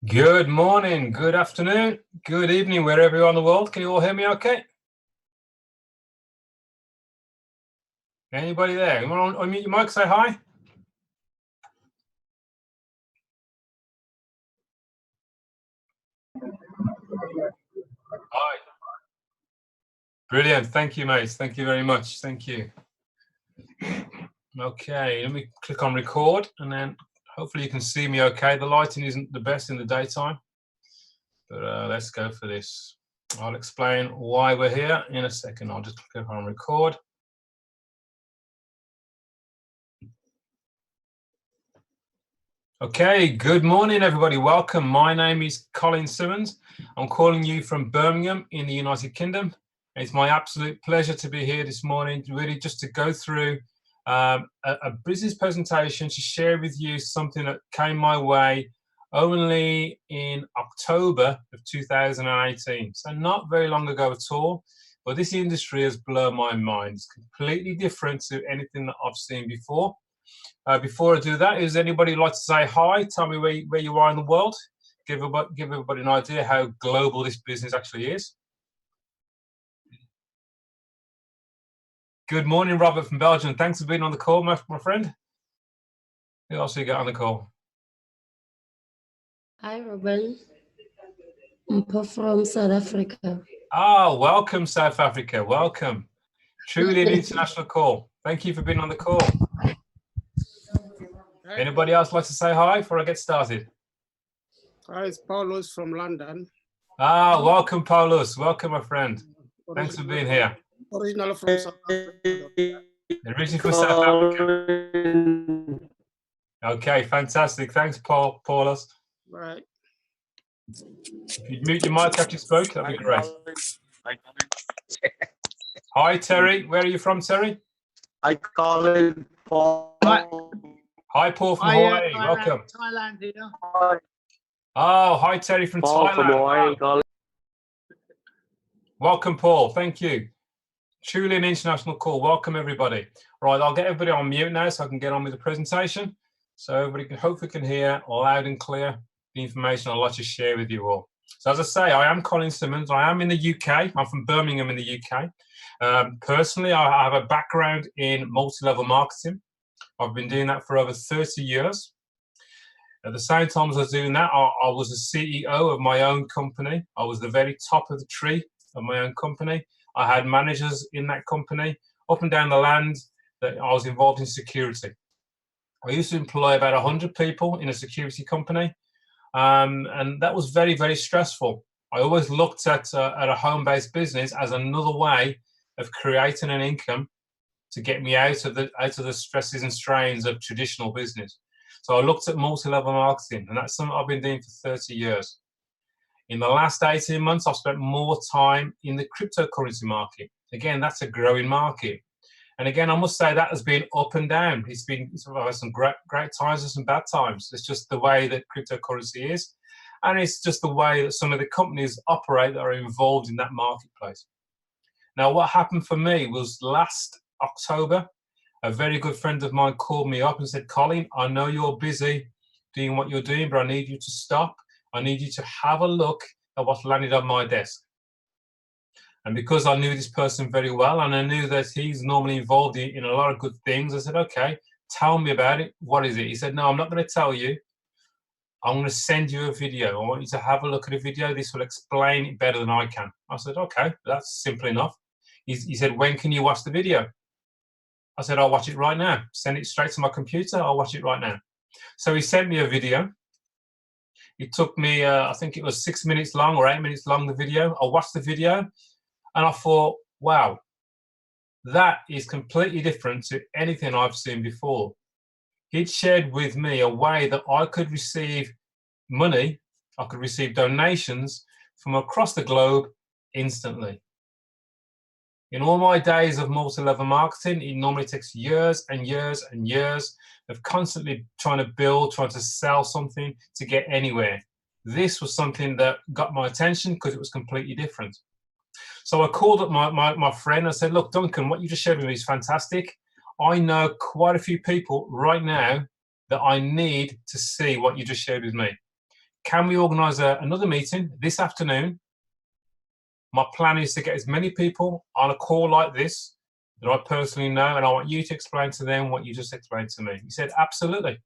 Good morning, good afternoon, good evening, wherever you are in the world. Can you all hear me okay? Anybody there? You want to unmute your mic, say hi? Hi. Brilliant. Thank you, mate. Thank you very much. Thank you. Okay, let me click on record and then hopefully you can see me okay. The lighting isn't the best in the daytime, but let's go for this. I'll explain why we're here in a second. I'll just click on record. Okay, good morning, everybody. Welcome. My name is Colin Simmons. I'm calling you from Birmingham in the United Kingdom. It's my absolute pleasure to be here this morning, really just to go through a business presentation to share with you something that came my way only in October of 2018. So not very long ago at all, but this industry has blown my mind. It's completely different to anything that I've seen before. Before I do that, is anybody like to say hi? Tell me where you are in the world. Give everybody an idea how global this business actually is. Good morning, Robert from Belgium. Thanks for being on the call, my friend. Who else you got on the call? Hi, Robin. I'm from South Africa. Oh, welcome, South Africa. Welcome. Truly an international call. Thank you for being on the call. Anybody else like to say hi before I get started? Hi, it's Paulus from London. Ah, welcome, Paulus. Welcome, my friend. Thanks for being here. Originally from South Africa. Originally from South Africa. Okay, fantastic. Thanks, Paulus. Right. If you'd mute your mic after you spoke, that'd be great. Hi, Terry. Where are you from, Terry? I call it Paul. Hi, Paul from Hawaii. Welcome. Thailand here. Oh, hi, Terry from Paul Thailand. from Hawaii. Wow. Welcome, Paul. Thank you. Truly an international call. Welcome, everybody. Right, I'll get everybody on mute now so I can get on with the presentation. So everybody can hopefully can hear loud and clear the information I'd like to share with you all. So as I say, I am Colin Simmons. I am in the UK. I'm from Birmingham in the UK. Personally, I have a background in multi-level marketing. I've been doing that for over 30 years. At the same time as I was doing that, I was a CEO of my own company. I was the very top of the tree of my own company. I had managers in that company up and down the land that I was involved in security. I used to employ about 100 people in a security company. And that was very, very stressful. I always looked at a home-based business as another way of creating an income to get me out of the stresses and strains of traditional business. So I looked at multi-level marketing, and that's something I've been doing for 30 years. In the last 18 months, I've spent more time in the cryptocurrency market. Again, that's a growing market. And again, I must say that has been up and down. It's had some great times and some bad times. It's just the way that cryptocurrency is. And it's just the way that some of the companies operate that are involved in that marketplace. Now, what happened for me was last October, a very good friend of mine called me up and said, Colin, I know you're busy doing what you're doing, but I need you to stop. I need you to have a look at what's landed on my desk. And because I knew this person very well, and I knew that he's normally involved in a lot of good things, I said, okay, tell me about it. What is it? He said, no, I'm not going to tell you. I'm going to send you a video. I want you to have a look at a video. This will explain it better than I can. I said, okay, that's simple enough. He said, when can you watch the video? I said, I'll watch it right now. Send it straight to my computer. I'll watch it right now. So he sent me a video. It took me, I think it was 6 minutes long or 8 minutes long, the video. I watched the video and I thought, wow, that is completely different to anything I've seen before. He'd shared with me a way that I could receive money, I could receive donations from across the globe instantly. In all my days of multi-level marketing, it normally takes years and years and years of constantly trying to build, trying to sell something to get anywhere. This was something that got my attention because it was completely different. So I called up my friend. I said, look, Duncan, what you just showed me is fantastic. I know quite a few people right now that I need to see what you just shared with me. Can we organise another meeting this afternoon? My plan is to get as many people on a call like this that I personally know, and I want you to explain to them what you just explained to me. He said, absolutely.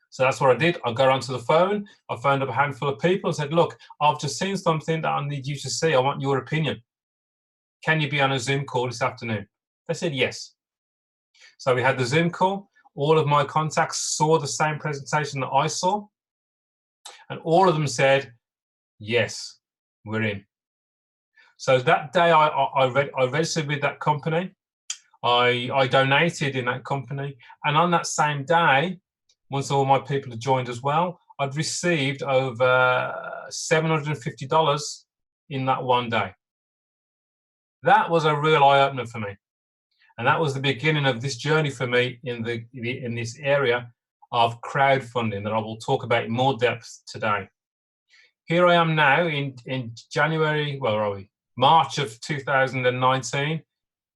So that's what I did. I got onto the phone. I phoned up a handful of people and said, look, I've just seen something that I need you to see. I want your opinion. Can you be on a Zoom call this afternoon? They said yes. So we had the Zoom call. All of my contacts saw the same presentation that I saw. And all of them said, yes, we're in. So that day I registered with that company. I donated in that company. And on that same day, once all my people had joined as well, I'd received over $750 in that one day. That was a real eye-opener for me. And that was the beginning of this journey for me in this area of crowdfunding that I will talk about in more depth today. Here I am now in January, where are we? March of 2019.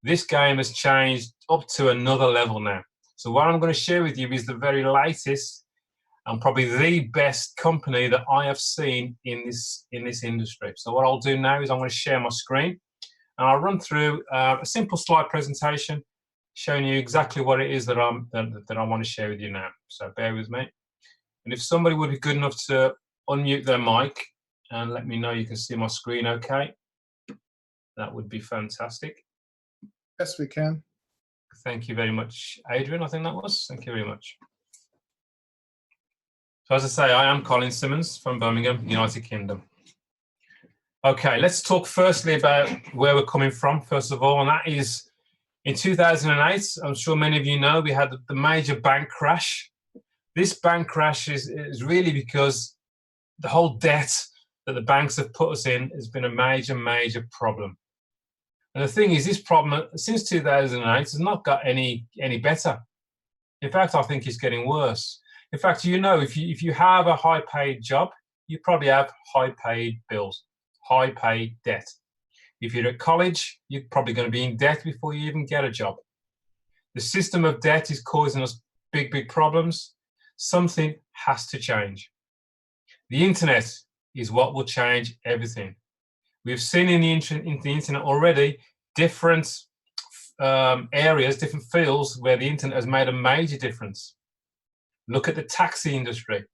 This game has changed up to another level now. So what I'm going to share with you is the very latest and probably the best company that I have seen in this industry. So what I'll do now is I'm going to share my screen and I'll run through a simple slide presentation showing you exactly what it is that I want to share with you now. So bear with me. And if somebody would be good enough to unmute their mic and let me know you can see my screen okay, that would be fantastic. Yes, we can. Thank you very much, Adrian, I think that was. Thank you very much. So as I say, I am Colin Simmons from Birmingham, United Kingdom. Okay, let's talk firstly about where we're coming from, first of all, and that is in 2008, I'm sure many of you know, we had the major bank crash. This bank crash is really because the whole debt that the banks have put us in has been a major, major problem. And the thing is, this problem, since 2008, has not got any better. In fact, I think it's getting worse. In fact, you know, if you have a high-paid job, you probably have high-paid bills, high-paid debt. If you're at college, you're probably going to be in debt before you even get a job. The system of debt is causing us big, big problems. Something has to change. The internet is what will change everything. We've seen in the internet already different areas, different fields where the internet has made a major difference. Look at the taxi industry.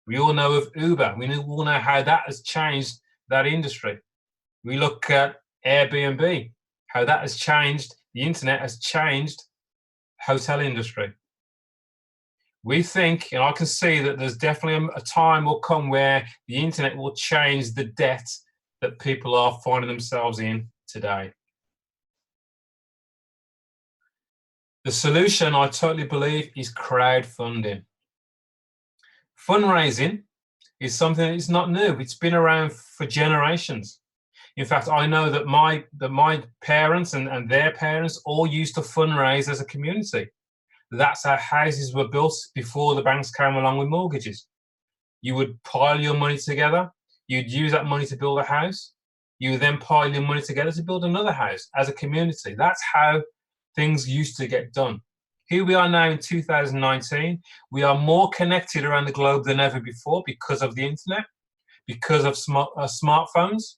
We all know of Uber. We all know how that has changed that industry. We look at Airbnb, how that has changed, the internet has changed hotel industry. We think, and I can see that there's definitely a time will come where the internet will change the debt that people are finding themselves in today. The solution, I totally believe, is crowdfunding. Fundraising is something that's not new. It's been around for generations. In fact, I know that my parents and their parents all used to fundraise as a community. That's how houses were built before the banks came along with mortgages. You would pile your money together. You'd use that money to build a house. You would then pile your money together to build another house as a community. That's how things used to get done. Here we are now in 2019. We are more connected around the globe than ever before because of the internet, because of smartphones.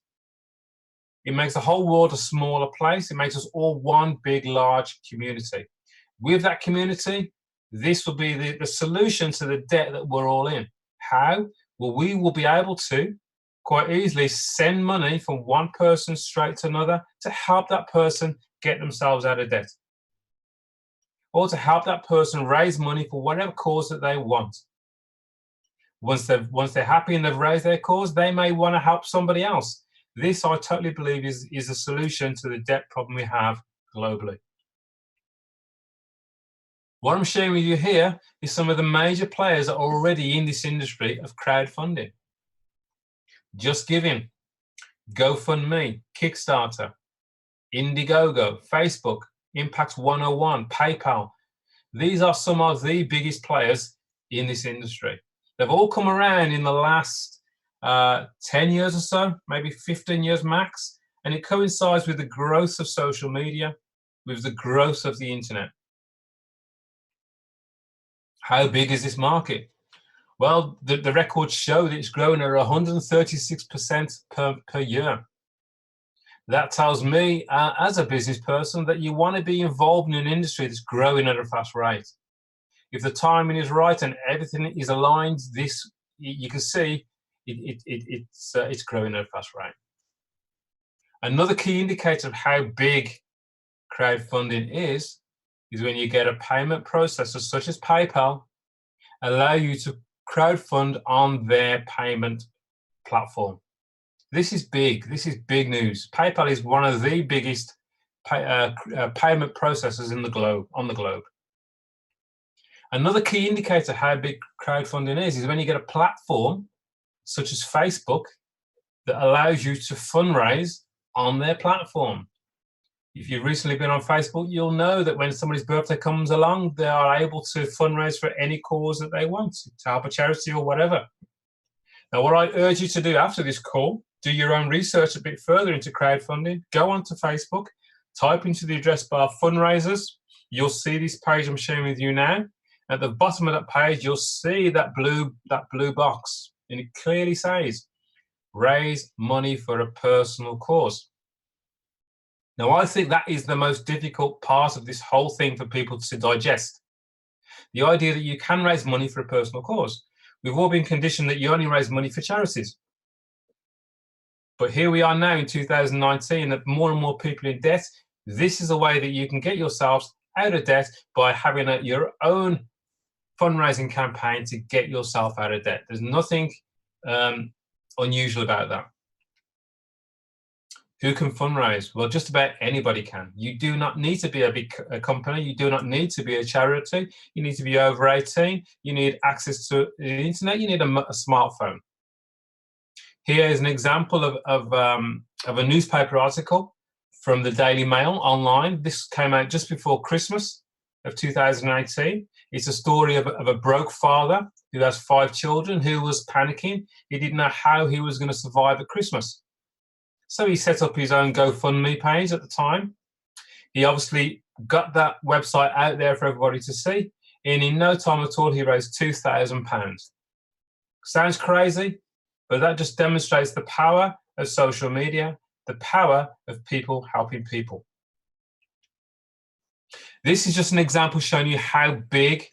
It makes the whole world a smaller place. It makes us all one big, large community. With that community, this will be the solution to the debt that we're all in. How? Well, we will be able to quite easily send money from one person straight to another to help that person get themselves out of debt, or to help that person raise money for whatever cause that they want. Once they're happy and they've raised their cause, they may want to help somebody else. This, I totally believe, is a solution to the debt problem we have globally. What I'm sharing with you here is some of the major players that are already in this industry of crowdfunding. Just Giving, GoFundMe, Kickstarter, Indiegogo, Facebook, Impact101, PayPal. These are some of the biggest players in this industry. They've all come around in the last 10 years or so, maybe 15 years max, and it coincides with the growth of social media, with the growth of the internet. How big is this market? Well, the records show that it's growing at 136% per year. That tells me, as a business person, that you want to be involved in an industry that's growing at a fast rate. If the timing is right and everything is aligned, this, you can see it's growing at a fast rate. Another key indicator of how big crowdfunding is when you get a payment processor such as PayPal allow you to crowdfund on their payment platform. This is big. This is big news. PayPal is one of the biggest payment processors on the globe. Another key indicator how big crowdfunding is when you get a platform such as Facebook that allows you to fundraise on their platform. If you've recently been on Facebook, you'll know that when somebody's birthday comes along, they are able to fundraise for any cause that they want, to help a charity or whatever. Now, what I urge you to do after this call, do your own research a bit further into crowdfunding, go onto Facebook, type into the address bar fundraisers. You'll see this page I'm sharing with you now. At the bottom of that page, you'll see that blue box, and it clearly says, raise money for a personal cause. Now, I think that is the most difficult part of this whole thing for people to digest. The idea that you can raise money for a personal cause. We've all been conditioned that you only raise money for charities. But here we are now in 2019, that more and more people in debt. This is a way that you can get yourselves out of debt by having your own fundraising campaign to get yourself out of debt. There's nothing unusual about that. Who can fundraise? Well, just about anybody can. You do not need to be a big company. You do not need to be a charity. You need to be over 18. You need access to the internet. You need a smartphone. Here is an example of a newspaper article from the Daily Mail online. This came out just before Christmas of 2018. It's a story of a broke father who has 5 children who was panicking. He didn't know how he was going to survive at Christmas. So he set up his own GoFundMe page at the time. He obviously got that website out there for everybody to see. And in no time at all, he raised £2,000. Sounds crazy, but that just demonstrates the power of social media, the power of people helping people. This is just an example showing you how big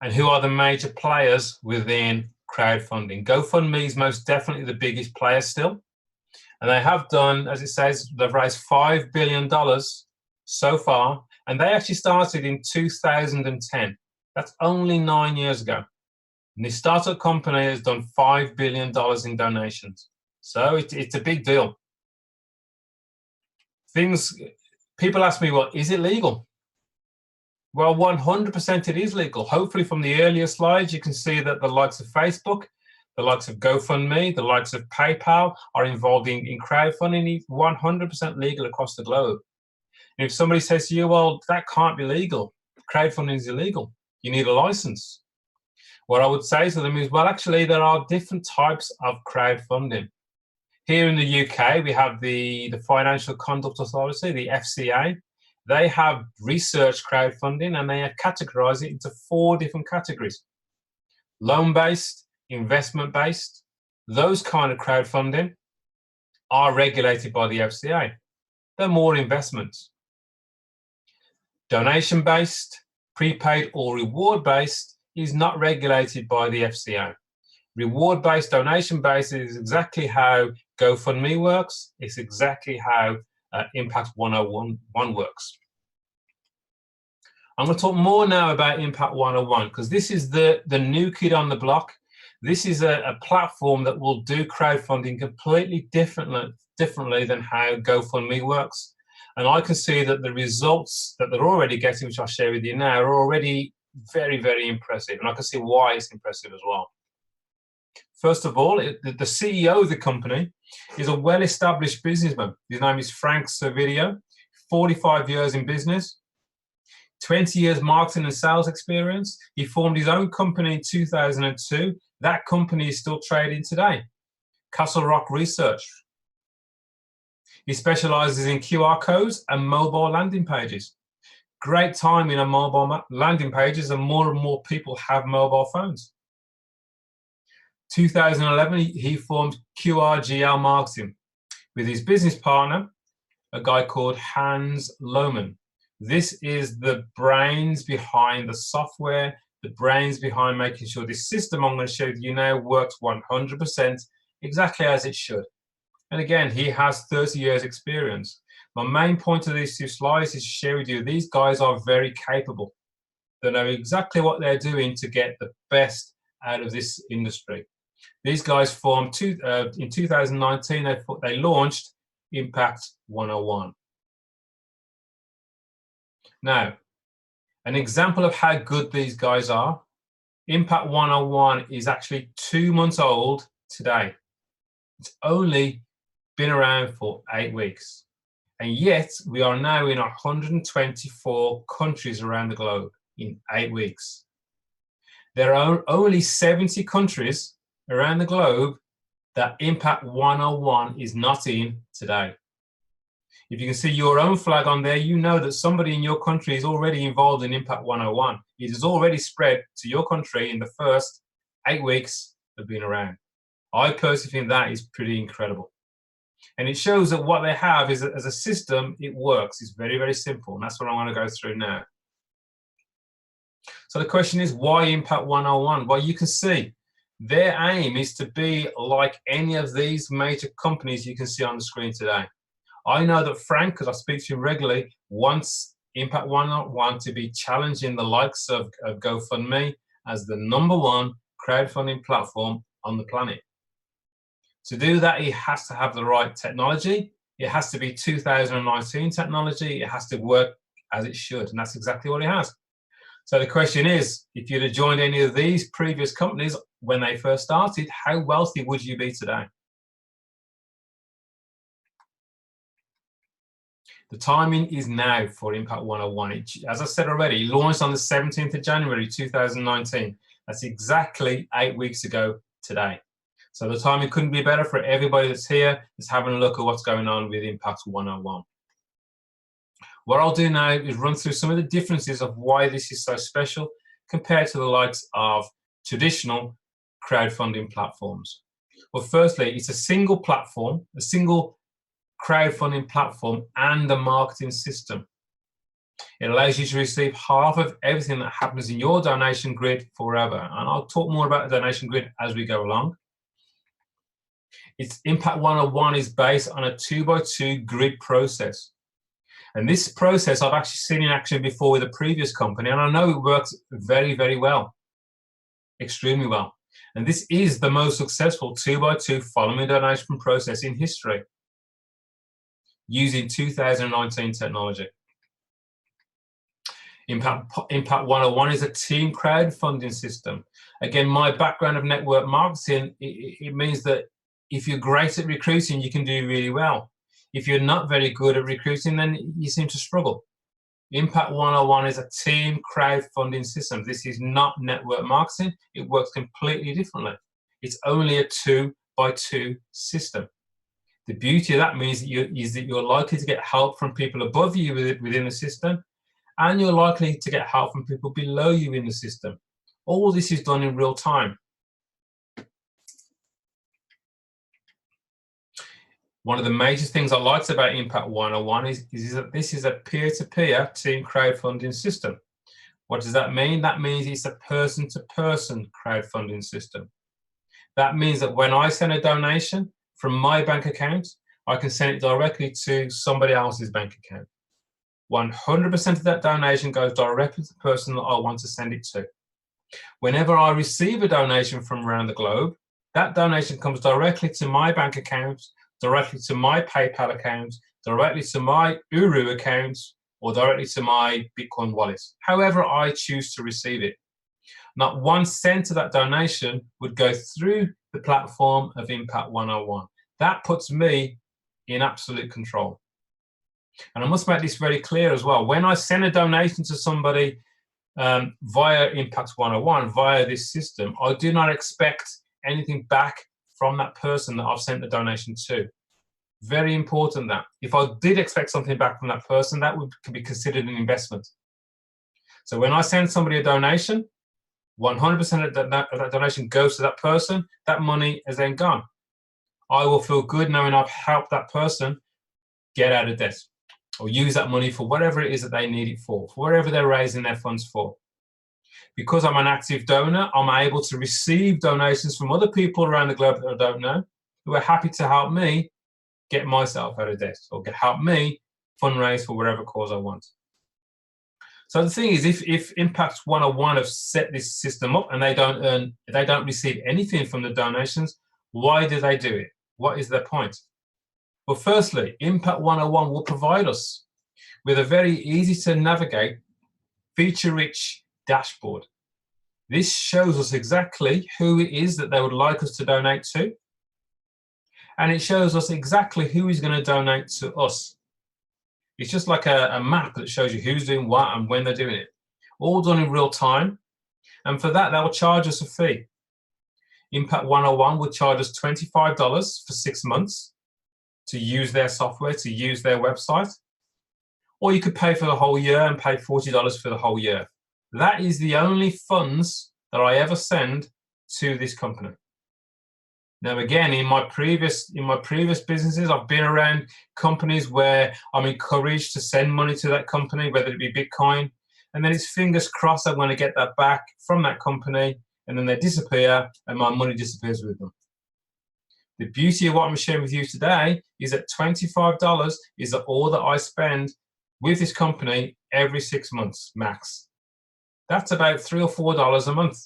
and who are the major players within crowdfunding. GoFundMe is most definitely the biggest player still. And they have done, as it says, they've raised $5 billion so far. And they actually started in 2010. That's only 9 years ago. And this startup company has done $5 billion in donations. So it's a big deal. People ask me, well, is it legal? Well, 100% it is legal. Hopefully from the earlier slides, you can see that the likes of Facebook, the likes of GoFundMe, the likes of PayPal are involved in crowdfunding. 100% legal across the globe. And if somebody says to you, well, that can't be legal, crowdfunding is illegal, you need a license. What I would say to them is, well, actually, there are different types of crowdfunding. Here in the UK, we have the Financial Conduct Authority, the FCA. They have research crowdfunding, and they have categorized it into 4 different categories. Loan-based, investment-based, those kind of crowdfunding are regulated by the FCA. They're more investments. Donation-based, prepaid or reward-based is not regulated by the FCA. Reward-based, donation-based is exactly how GoFundMe works. It's exactly how Impact101 works. I'm going to talk more now about Impact101 because this is the new kid on the block. This is a platform that will do crowdfunding completely differently than how GoFundMe works. And I can see that the results that they're already getting, which I'll share with you now, are already very, very impressive. And I can see why it's impressive as well. First of all, the CEO of the company is a well-established businessman. His name is Frank Servedio, 45 years in business, 20 years marketing and sales experience. He formed his own company in 2002. That company is still trading today, Castle Rock Research. He specializes in QR codes and mobile landing pages. great timing on mobile landing pages, and more people have mobile phones. 2011, he formed QRGL Marketing with his business partner, a guy called Hans Looman. This is the brains behind the software, the brains behind making sure this system I'm going to show you now works 100% exactly as it should. And again, he has 30 years experience. My main point of these two slides is to share with you, these guys are very capable. They know exactly what they're doing to get the best out of this industry. These guys formed, in 2019, they launched Impact101. Now, an example of how good these guys are, Impact101 is actually 2 months old today. It's only been around for 8 weeks. And yet, we are now in 124 countries around the globe in 8 weeks. There are only 70 countries around the globe that Impact101 is not in today. If you can see your own flag on there, you know that somebody in your country is already involved in Impact101. It has already spread to your country in the first 8 weeks of being around. I personally think that is pretty incredible. And it shows that what they have is that as a system, it works. It's very, very simple. And that's what I'm going to go through now. So the question is, why Impact101? Well, you can see their aim is to be like any of these major companies you can see on the screen today. I know that Frank, because I speak to him regularly, wants Impact101 to be challenging the likes of GoFundMe as the #1 crowdfunding platform on the planet. To do that, he has to have the right technology. It has to be 2019 technology. It has to work as it should, and that's exactly what it has. So the question is, if you'd have joined any of these previous companies when they first started, how wealthy would you be today? The timing is now for Impact101. As I said already, it launched on the 17th of January 2019. That's exactly 8 weeks ago today. So the timing couldn't be better for everybody that's here, that's having a look at what's going on with Impact101. What I'll do now is run through some of the differences of why this is so special compared to the likes of traditional crowdfunding platforms. Well, firstly, it's a single platform, a single crowdfunding platform and a marketing system. It allows you to receive half of everything that happens in your donation grid forever. And I'll talk more about the donation grid as we go along. Its Impact101 is based on a 2x2 grid process. And this process I've actually seen in action before with a previous company, and I know it works very, very well, extremely well. And this is the most successful 2x2 following donation process in history, using 2019 technology. Impact101 is a team crowdfunding system. Again, my background of network marketing, it means that if you're great at recruiting, you can do really well. If you're not very good at recruiting, then you seem to struggle. Impact101 is a team crowdfunding system. This is not network marketing. It works completely differently. It's only a 2x2 system. The beauty of that means is that you're likely to get help from people above you within the system, and you're likely to get help from people below you in the system. All this is done in real time. One of the major things I liked about Impact101 is that this is a peer-to-peer team crowdfunding system. What does that mean? That means it's a person-to-person crowdfunding system. That means that when I send a donation from my bank account, I can send it directly to somebody else's bank account. 100% of that donation goes directly to the person that I want to send it to. Whenever I receive a donation from around the globe, that donation comes directly to my bank account, directly to my PayPal account, directly to my Uru account, or directly to my Bitcoin wallet, however I choose to receive it. Not 1 cent of that donation would go through the platform of Impact101. That puts me in absolute control. And I must make this very clear as well. When I send a donation to somebody via Impact101, via this system, I do not expect anything back from that person that I've sent the donation to. Very important that. If I did expect something back from that person, that would be considered an investment. So when I send somebody a donation, 100% of that donation goes to that person. That money is then gone. I will feel good knowing I've helped that person get out of debt or use that money for whatever it is that they need it for whatever they're raising their funds for. Because I'm an active donor, I'm able to receive donations from other people around the globe that I don't know, who are happy to help me get myself out of debt or help me fundraise for whatever cause I want. So the thing is, if Impact101 have set this system up and they don't receive anything from the donations, why do they do it? What is their point? Well, firstly, Impact101 will provide us with a very easy to navigate, feature-rich dashboard. This shows us exactly who it is that they would like us to donate to, and it shows us exactly who is going to donate to us. It's just like a map that shows you who's doing what and when they're doing it, all done in real time, and for that, they will charge us a fee. Impact101 will charge us $25 for 6 months to use their software, to use their website, or you could pay for the whole year and pay $40 for the whole year. That is the only funds that I ever send to this company. Now, again, in my previous businesses, I've been around companies where I'm encouraged to send money to that company, whether it be Bitcoin, and then it's fingers crossed I'm going to get that back from that company, and then they disappear and my money disappears with them. The beauty of what I'm sharing with you today is that $25 is all that I spend with this company every 6 months max. That's about $3 or $4 a month.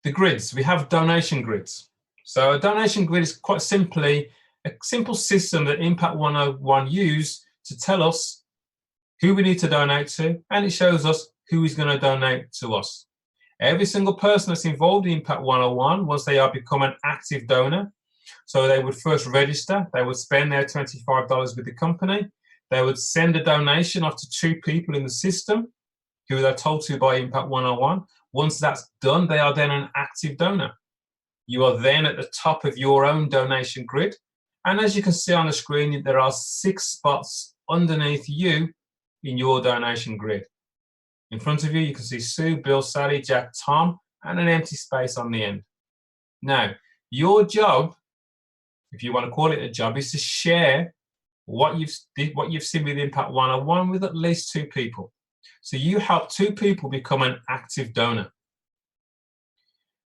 The grids, we have donation grids. So a donation grid is quite simply a simple system that Impact101 use to tell us who we need to donate to, and it shows us who is going to donate to us. Every single person that's involved in Impact101, once they are become an active donor, so they would first register, they would spend their $25 with the company, they would send a donation off to 2 people in the system who they're told to by Impact101. Once that's done, they are then an active donor. You are then at the top of your own donation grid. And as you can see on the screen, there are 6 spots underneath you in your donation grid. In front of you, you can see Sue, Bill, Sally, Jack, Tom, and an empty space on the end. Now, your job, if you want to call it a job, is to share what you've seen with Impact101 with at least 2 people. So you help 2 people become an active donor.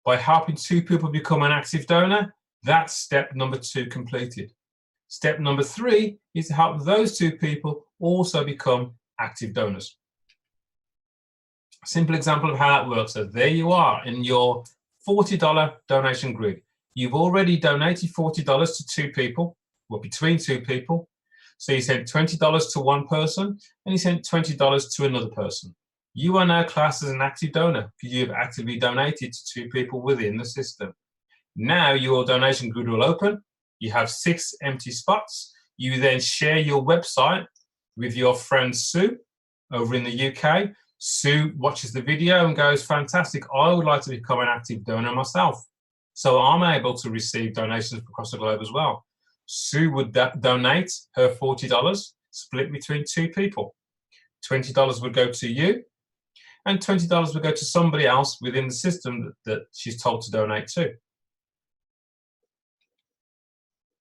By helping 2 people become an active donor, that's step number 2 completed. Step number 3 is to help those 2 people also become active donors. A simple example of how that works. So there you are in your $40 donation grid. You've already donated $40 to 2 people, well, between 2 people. So you sent $20 to one person and you sent $20 to another person. You are now classed as an active donor because you have actively donated to 2 people within the system. Now your donation grid will open. You have 6 empty spots. You then share your website with your friend Sue over in the UK. Sue watches the video and goes, fantastic, I would like to become an active donor myself. So I'm able to receive donations across the globe as well. Sue would donate her $40, split between 2 people. $20 would go to you, and $20 would go to somebody else within the system that she's told to donate to.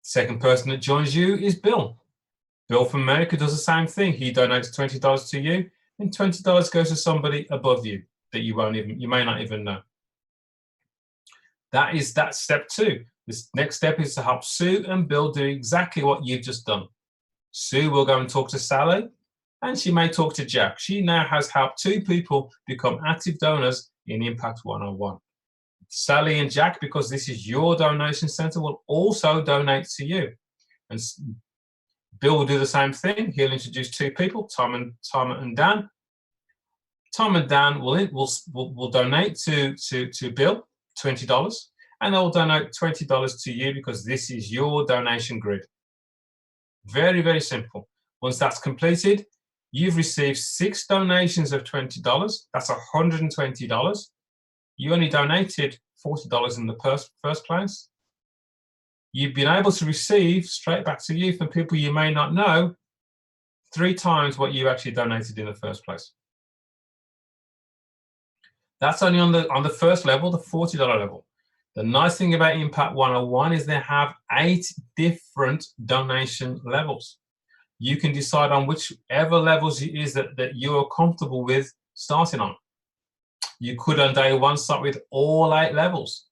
Second person that joins you is Bill. Bill from America does the same thing. He donates $20 to you, and $20 goes to somebody above you that you may not even know. That's step 2. This next step is to help Sue and Bill do exactly what you've just done. Sue will go and talk to Sally, and she may talk to Jack. She now has helped 2 people become active donors in Impact101. Sally and Jack, because this is your donation center, will also donate to you. And Bill will do the same thing. He'll introduce 2 people, Tom and Dan. Tom and Dan will donate to Bill $20, and they'll donate $20 to you because this is your donation grid. Very, very simple. Once that's completed, you've received 6 donations of $20. That's $120. You only donated $40 in the first place. you've been able to receive straight back to you from people you may not know 3 times what you actually donated in the first place. That's only on the first level, the $40 level. The nice thing about Impact 101 is they have 8 different donation levels. You can decide on whichever levels it is that you are comfortable with starting on. You could on day 1 start with all 8 levels.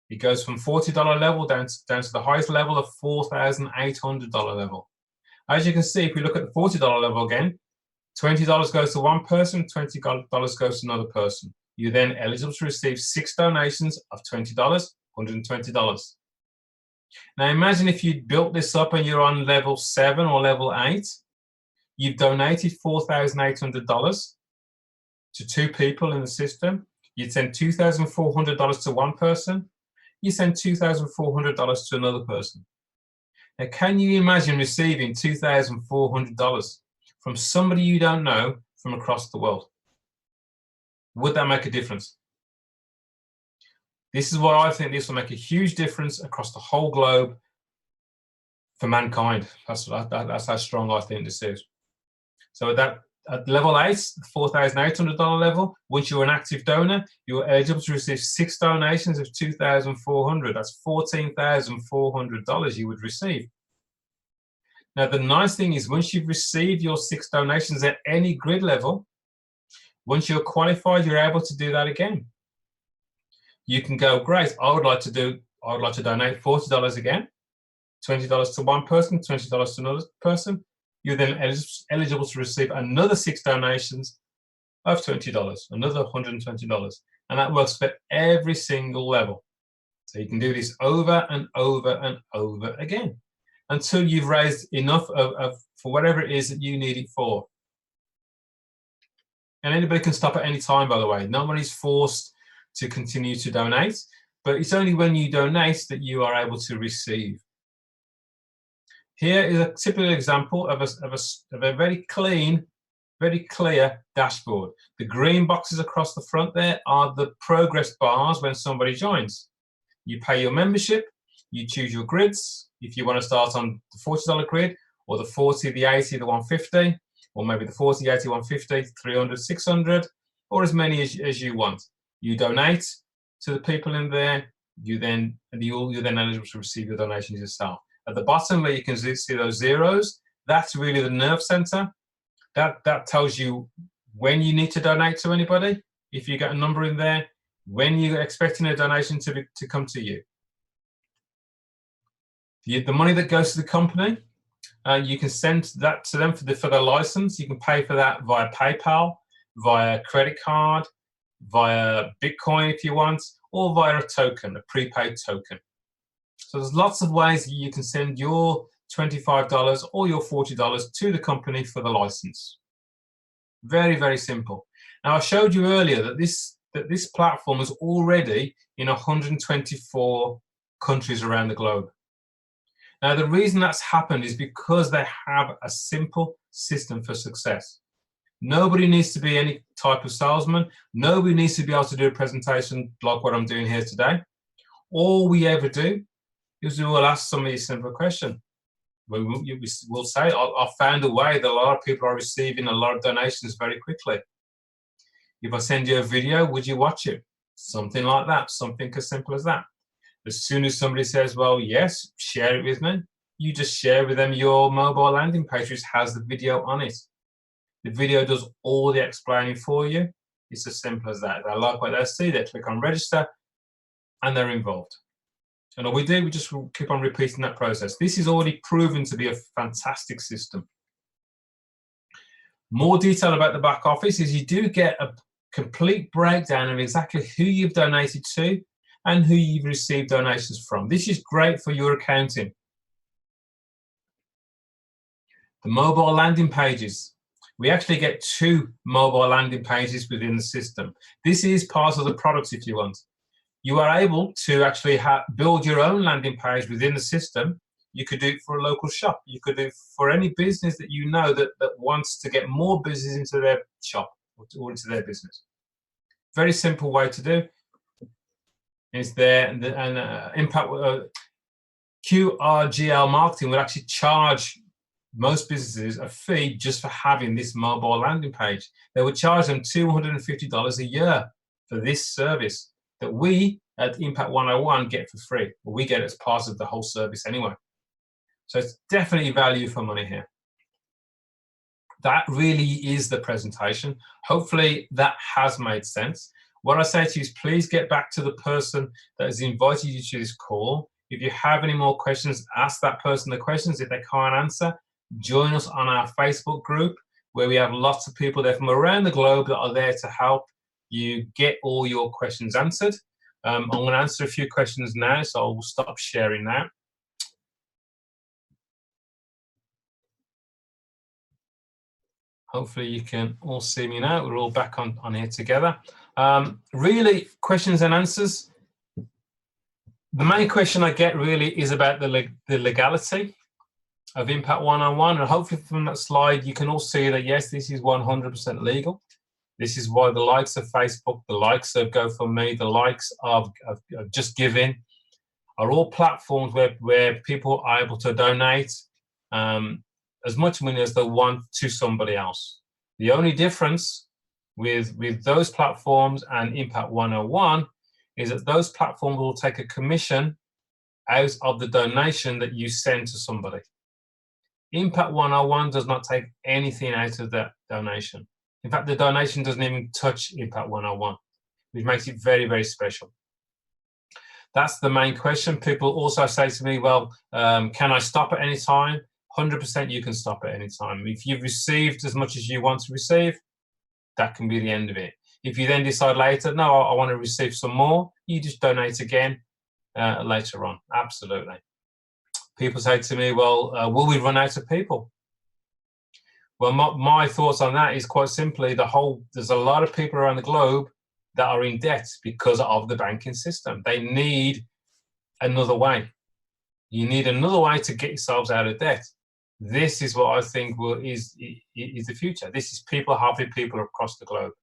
It goes from $40 level down to the highest level of $4,800 level. As you can see, if we look at the $40 level again, $20 goes to one person, $20 goes to another person. You're then eligible to receive 6 donations of $20, $120. Now imagine if you built this up and you're on level 7 or level 8, you've donated $4,800 to 2 people in the system. You'd send $2,400 to one person. You send $2,400 to another person. Now, can you imagine receiving $2,400 from somebody you don't know from across the world? Would that make a difference? This is what I think this will make a huge difference across the whole globe for mankind. That's how strong I think this is. So at level 8, $4,800 level, once you're an active donor, you're eligible to receive 6 donations of $2,400. That's $14,400 you would receive. Now, the nice thing is once you've received your 6 donations at any grid level, once you're qualified, you're able to do that again. You can go, great, I would like to donate $40 again, $20 to one person, $20 to another person. You're then eligible to receive another 6 donations of $20, another $120. And that works for every single level. So you can do this over and over and over again until you've raised enough for whatever it is that you need it for. And anybody can stop at any time, by the way. Nobody's forced to continue to donate, but it's only when you donate that you are able to receive. Here is a typical example of a very clean, very clear dashboard. The green boxes across the front there are the progress bars when somebody joins. You pay your membership, you choose your grids. If you want to start on the $40 grid, or the 40, the 80, the 150, or maybe the 40, 80, 150, 300, 600, or as many as you want. You donate to the people in there, you're then eligible to receive your donations yourself. At the bottom where you can see those zeros, that's really the nerve center. That tells you when you need to donate to anybody, if you get a number in there, when you're expecting a donation to come to you. The money that goes to the company, you can send that to them for their license. You can pay for that via PayPal, via credit card, via Bitcoin if you want, or via a token, a prepaid token. So there's lots of ways that you can send your $25 or your $40 to the company for the license. Very, very simple. Now, I showed you earlier that this platform is already in 124 countries around the globe. Now, the reason that's happened is because they have a simple system for success. Nobody needs to be any type of salesman. Nobody needs to be able to do a presentation like what I'm doing here today. All we ever do is we will ask somebody a simple question. We'll say, I found a way that a lot of people are receiving a lot of donations very quickly. If I send you a video, would you watch it? Something like that, something as simple as that. As soon as somebody says, well, yes, share it with me, you just share with them your mobile landing page, which has the video on it. The video does all the explaining for you. It's as simple as that. They like what they see, they click on register, and they're involved. And all we do, we just keep on repeating that process. This is already proven to be a fantastic system. More detail about the back office is you do get a complete breakdown of exactly who you've donated to and who you've received donations from. This is great for your accounting. The mobile landing pages. We actually get 2 mobile landing pages within the system. This is part of the product if you want. You are able to actually build your own landing page within the system. You could do it for a local shop. You could do it for any business that you know that wants to get more business into their shop or into their business. Very simple way to do. is there, and QRGL Marketing would actually charge most businesses a fee just for having this mobile landing page. They would charge them $250 a year for this service that we at Impact 101 get for free. Well, we get it as part of the whole service anyway. So it's definitely value for money here. That really is the presentation. Hopefully that has made sense. What I say to you is please get back to the person that has invited you to this call. If you have any more questions, ask that person the questions. If they can't answer, join us on our Facebook group where we have lots of people there from around the globe that are there to help you get all your questions answered. I'm going to answer a few questions now, so I'll stop sharing now. Hopefully you can all see me now. We're all back on here together. Really, questions and answers. The main question I get really is about the legality of Impact 101, and hopefully from that slide you can all see that yes, this is 100% legal. This is why the likes of Facebook, the likes of GoFundMe, the likes of Just Giving are all platforms where people are able to donate as much money as they want to somebody else. The only difference with those platforms and Impact 101 is that those platforms will take a commission out of the donation that you send to somebody. Impact 101 does not take anything out of that donation. In fact, the donation doesn't even touch Impact 101, which makes it very, very special. That's the main question. People also say to me, well, can I stop at any time? 100% you can stop at any time. If you've received as much as you want to receive, that can be the end of it. If you then decide later, no, I want to receive some more, you just donate again later on. Absolutely. People say to me, well, will we run out of people? Well, my thoughts on that is quite simply there's a lot of people around the globe that are in debt because of the banking system. They need another way. You need another way to get yourselves out of debt. This is what I think is the future. This is people helping people across the globe.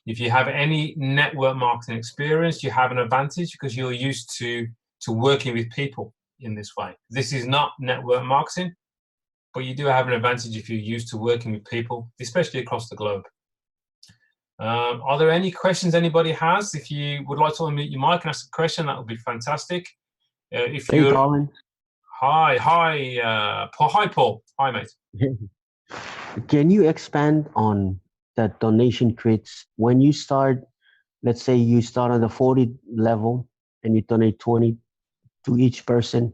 If you have any network marketing experience, you have an advantage because you're used to working with people in this way. This is not network marketing, but you do have an advantage if you're used to working with people, especially across the globe. Are there any questions anybody has? If you would like to unmute your mic and ask a question, that would be fantastic. Hey, Colin. Hi, Paul. Hi, Paul. Hi, mate. Can you expand on that donation crits? When you start, let's say you start on the 40 level and you donate 20 to each person.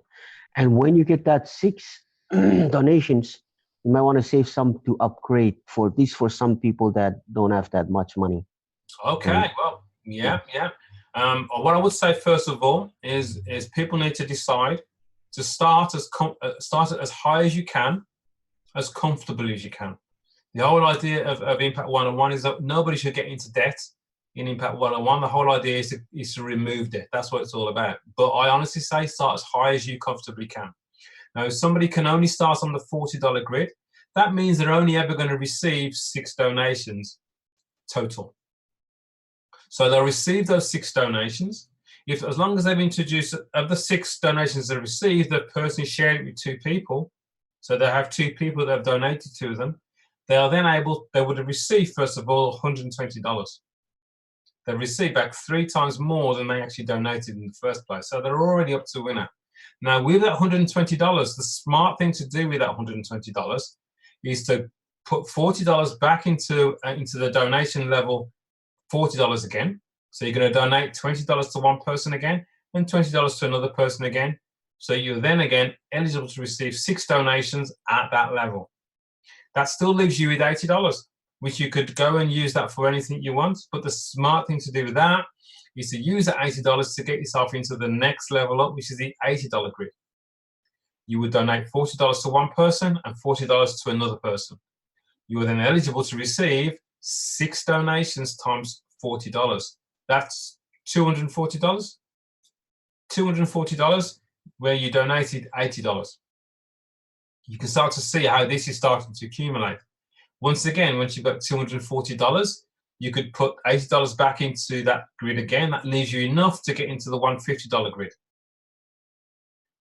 And when you get that 6 donations, you might want to save some to upgrade for some people that don't have that much money. Okay, well, yeah. What I would say first of all is people need to decide to start as high as you can, as comfortably as you can. The whole idea of Impact 101 is that nobody should get into debt in Impact 101. The whole idea is to remove debt. That's what it's all about. But I honestly say start as high as you comfortably can. Now, if somebody can only start on the $40 grid, that means they're only ever going to receive 6 donations total. So they'll receive those 6 donations. As long as they've introduced, of the 6 donations they receive, the person is sharing it with 2 people. So they have 2 people that have donated to them. They would have received, first of all, $120. They receive back 3 times more than they actually donated in the first place. So they're already up to winner. Now, with that $120, the smart thing to do with that $120 is to put $40 back into the donation level, $40 again. So you're going to donate $20 to one person again and $20 to another person again. So you're then again eligible to receive 6 donations at that level. That still leaves you with $80, which you could go and use that for anything you want. But the smart thing to do with that is to use that $80 to get yourself into the next level up, which is the $80 grid. You would donate $40 to one person and $40 to another person. You are then eligible to receive 6 donations times $40. That's $240. $240 where you donated $80. You can start to see how this is starting to accumulate. Once again, once you've got $240, you could put $80 back into that grid again. That leaves you enough to get into the $150 grid.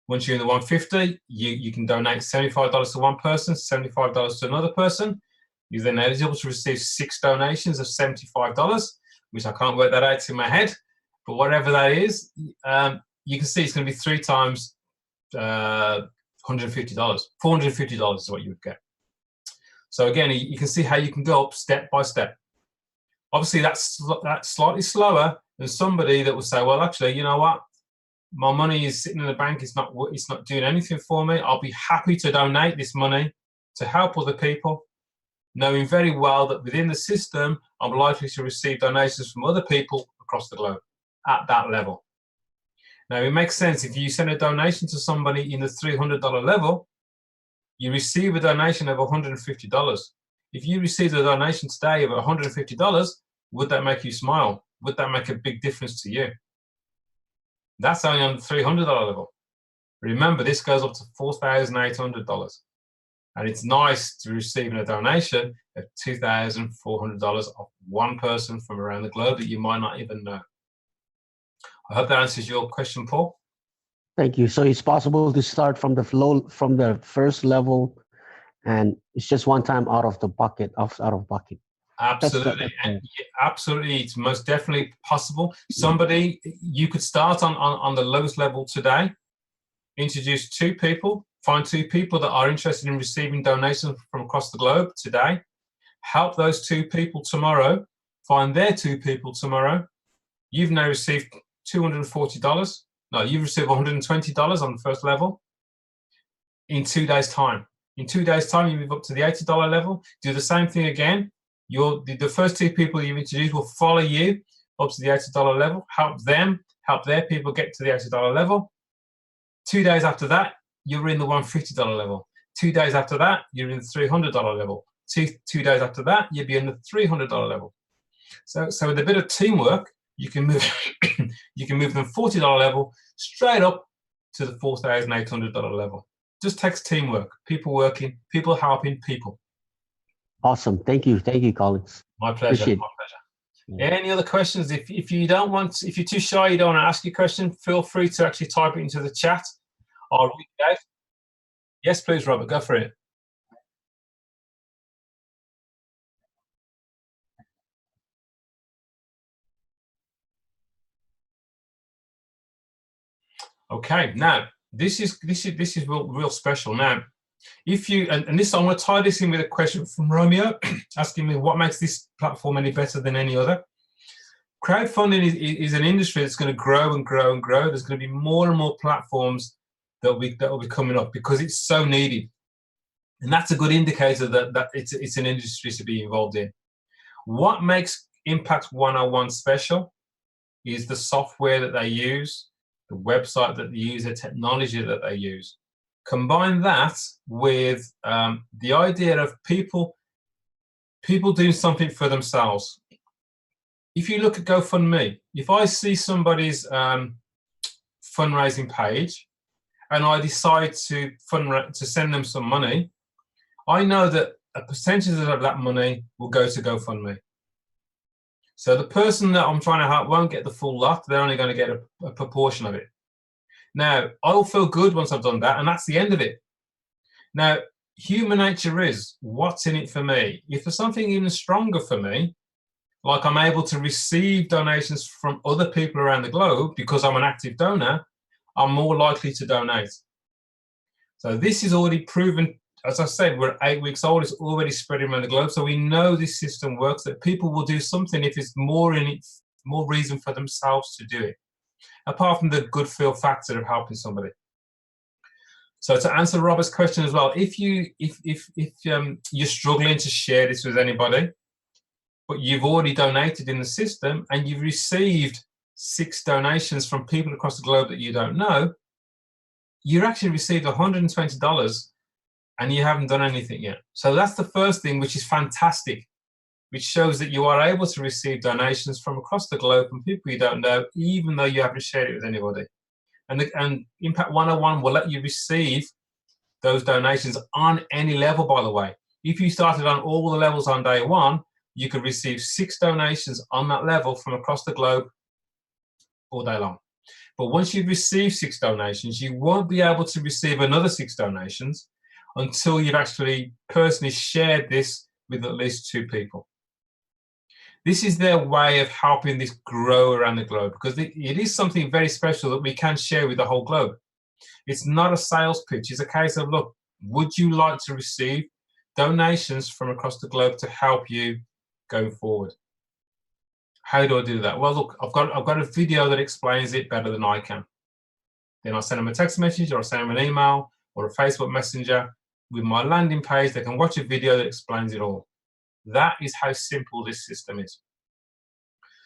Once you're in the $150, you can donate $75 to one person, $75 to another person. You're then eligible to receive 6 donations of $75, which I can't work that out in my head, but whatever that is, you can see it's going to be 3 times $150. $450 is what you would get. So again, you can see how you can go up step by step. Obviously, that's slightly slower than somebody that will say, well, actually, you know what? My money is sitting in the bank. It's not doing anything for me. I'll be happy to donate this money to help other people, knowing very well that within the system, I'm likely to receive donations from other people across the globe at that level. Now, it makes sense. If you send a donation to somebody in the $300 level, you receive a donation of $150. If you received a donation today of $150, would that make you smile? Would that make a big difference to you? That's only on the $300 level. Remember, this goes up to $4,800. And it's nice to receive a donation of $2,400 of one person from around the globe that you might not even know. I hope that answers your question, Paul. Thank you. So it's possible to start from the first level, and it's just one time out of pocket. Absolutely, and absolutely, it's most definitely possible. Somebody, you could start on the lowest level today, introduce 2 people, find 2 people that are interested in receiving donations from across the globe today, help those 2 people tomorrow, find their 2 people tomorrow. You've now received $240. No, you've received $120 on the first level in 2 days' time. In 2 days' time, you move up to the $80 level, do the same thing again. The first 2 people you've introduced will follow you up to the $80 level, help their people get to the $80 level. 2 days after that, you're in the $150 level. 2 days after that, you're in the $300 level. Two days after that, you'll be in the $300 level. So with a bit of teamwork, you can move you can move from $40 level straight up to the $4,800 level. Just takes teamwork, people working, people helping people. Awesome. Thank you, Collins. My pleasure. My pleasure. Any other questions? If you don't want, if you're too shy, you don't want to ask your question, feel free to actually type it into the chat. I'll read it out. Yes, please, Robert, go for it. Okay, now this is real special. Now, if you and this, I want to tie this in with a question from Romeo, asking me what makes this platform any better than any other. Crowdfunding is an industry that's going to grow and grow and grow. There's going to be more and more platforms that will be coming up because it's so needed, and that's a good indicator that it's an industry to be involved in. What makes Impact101 special is the software that they use, the website that they use, the technology that they use. Combine that with the idea of people doing something for themselves. If you look at GoFundMe, if I see somebody's fundraising page and I decide to send them some money, I know that a percentage of that money will go to GoFundMe. So the person that I'm trying to help won't get the full lot. They're only going to get a proportion of it. Now, I'll feel good once I've done that, and that's the end of it. Now, human nature is, what's in it for me? If there's something even stronger for me, like I'm able to receive donations from other people around the globe because I'm an active donor, I'm more likely to donate. So this is already proven. As I said, we're 8 weeks old. It's already spreading around the globe. So we know this system works, that people will do something if it's more in it, more reason for themselves to do it, apart from the good feel factor of helping somebody. So to answer Robert's question as well, if you're struggling to share this with anybody, but you've already donated in the system and you've received 6 donations from people across the globe that you don't know, you actually received $120 and you haven't done anything yet. So that's the first thing, which is fantastic, which shows that you are able to receive donations from across the globe from people you don't know, even though you haven't shared it with anybody. And Impact101 will let you receive those donations on any level, by the way. If you started on all the levels on day 1, you could receive 6 donations on that level from across the globe all day long. But once you've received 6 donations, you won't be able to receive another 6 donations until you've actually personally shared this with at least 2 people. This is their way of helping this grow around the globe, because it is something very special that we can share with the whole globe. It's not a sales pitch. It's a case of, look, would you like to receive donations from across the globe to help you going forward? How do I do that? Well, look, I've got a video that explains it better than I can. Then I'll send them a text message, or I'll send them an email or a Facebook Messenger with my landing page. They can watch a video that explains it all. That is how simple this system is.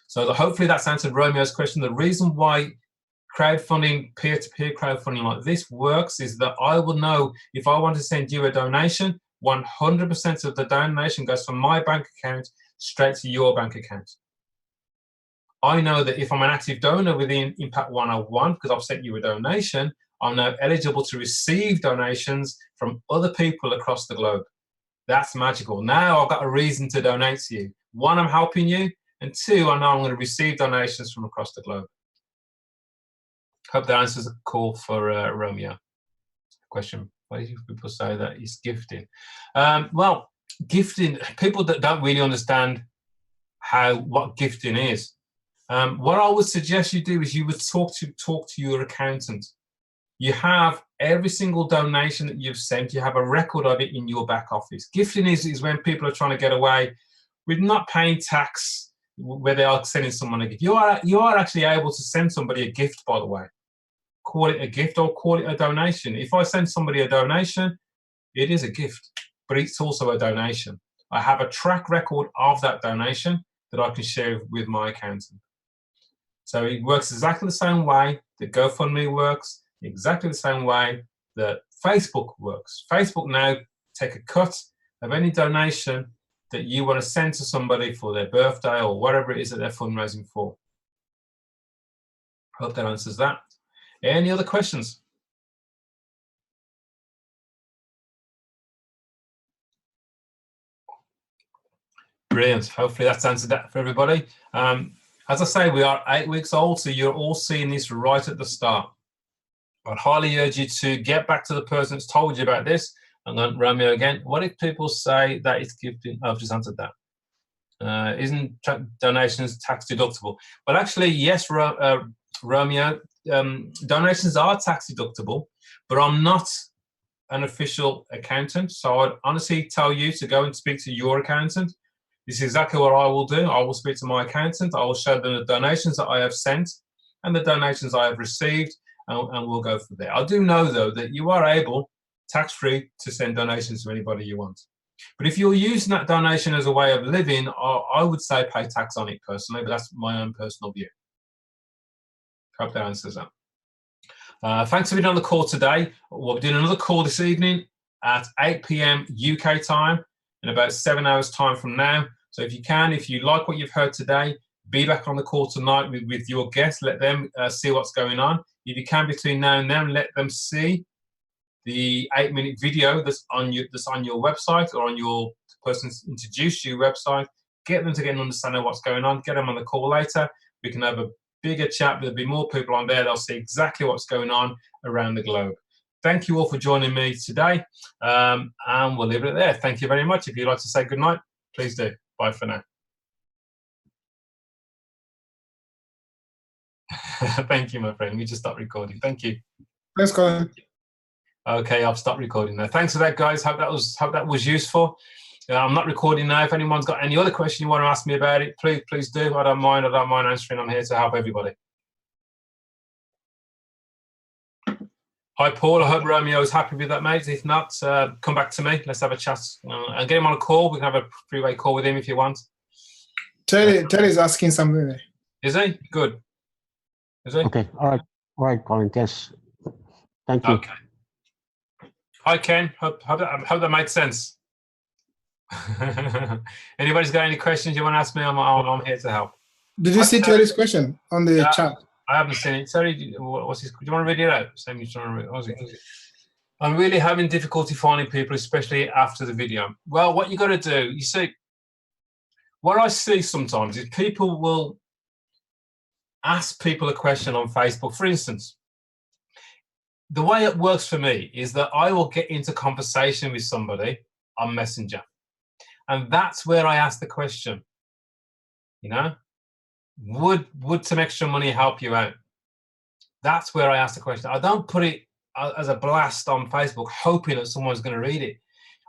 So hopefully that's answered Romeo's question. The reason why crowdfunding, peer-to-peer crowdfunding like this works is that I will know if I want to send you a donation, 100% of the donation goes from my bank account straight to your bank account. I know that if I'm an active donor within Impact 101, because I've sent you a donation, I'm now eligible to receive donations from other people across the globe. That's magical. Now I've got a reason to donate to you. 1, I'm helping you, and 2, I know I'm going to receive donations from across the globe. Hope that answers the call for Romeo. Question: why do people say that it's gifting? Well, gifting, people that don't really understand what gifting is. What I would suggest you do is you would talk to your accountant. You have every single donation that you've sent, you have a record of it in your back office. Gifting is when people are trying to get away with not paying tax where they are sending someone a gift. You are actually able to send somebody a gift, by the way. Call it a gift or call it a donation. If I send somebody a donation, it is a gift, but it's also a donation. I have a track record of that donation that I can share with my accountant. So it works exactly the same way that GoFundMe works, exactly the same way that Facebook works. Facebook now take a cut of any donation that you want to send to somebody for their birthday or whatever it is that they're fundraising for. Hope that answers that. Any other questions? Brilliant. Hopefully that's answered that for everybody. As I say, we are 8 weeks old, so you're all seeing this right at the start. I'd highly urge you to get back to the person that's told you about this. And then Romeo again. What if people say that it's gifting? Oh, I've just answered that. Isn't donations tax deductible? Well, actually, yes, Romeo. Donations are tax deductible, but I'm not an official accountant, so I'd honestly tell you to go and speak to your accountant. This is exactly what I will do. I will speak to my accountant. I will show them the donations that I have sent and the donations I have received, and we'll go from there. I do know, though, that you are able, tax-free, to send donations to anybody you want. But if you're using that donation as a way of living, I would say pay tax on it personally, but that's my own personal view. Hope that answers that. Thanks for being on the call today. We'll be doing another call this evening at 8 p.m. UK time in about 7 hours time from now. So if you like what you've heard today, be back on the call tonight with your guests. Let them see what's going on. If you can, between now and then, let them see the 8-minute video that's on your website or on your person's introduced you website. Get them to get an understanding of what's going on. Get them on the call later. We can have a bigger chat. There'll be more people on there. They'll see exactly what's going on around the globe. Thank you all for joining me today, and we'll leave it there. Thank you very much. If you'd like to say goodnight, please do. Bye for now. Thank you, my friend. We just stopped recording. Thank you. Thanks, Colin. Okay, I've stopped recording now. Thanks for that, guys. Hope that was useful. I'm not recording now. If anyone's got any other question you want to ask me about it, please do. I don't mind answering. I'm here to help everybody. Hi, Paul. I hope Romeo is happy with that, mate. If not, come back to me. Let's have a chat. And get him on a call. We can have a three-way call with him if you want. Terry's asking something there. Is he? Good. Is he? Okay. All right, Colin. Yes. Thank you. Okay. Hi, Ken. Hope that made sense. Anybody's got any questions you want to ask me? I'm here to help. Did you see Terry's question on the chat? I haven't seen it. Sorry, do you want to read it out? I'm really having difficulty finding people, especially after the video. Well, what you got to do, you see, what I see sometimes is people will ask people a question on Facebook. For instance, the way it works for me is that I will get into conversation with somebody on Messenger. And that's where I ask the question, you know, would some extra money help you out? That's where I ask the question. I don't put it as a blast on Facebook hoping that someone's going to read it.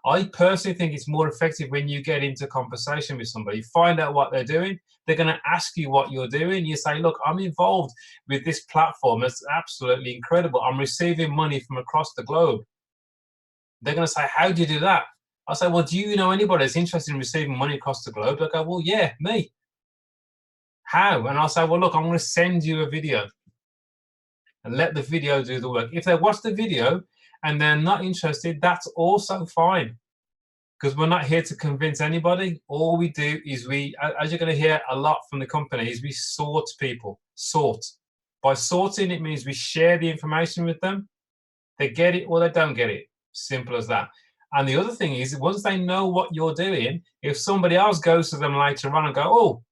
I personally think it's more effective when you get into conversation with somebody, find out what they're doing. They're going to ask you what you're doing. You say, look, I'm involved with this platform. It's absolutely incredible. I'm receiving money from across the globe. They're going to say, how do you do that? I say, well, do you know anybody that's interested in receiving money across the globe? They go, well, yeah, me. How? And I'll say, well, look, I'm going to send you a video and let the video do the work. If they watch the video and they're not interested, that's also fine, because we're not here to convince anybody. All we do is as you're going to hear a lot from the company, is we sort people. Sort. By sorting, it means we share the information with them. They get it or they don't get it. Simple as that. And the other thing is, once they know what you're doing, if somebody else goes to them later on and go, oh,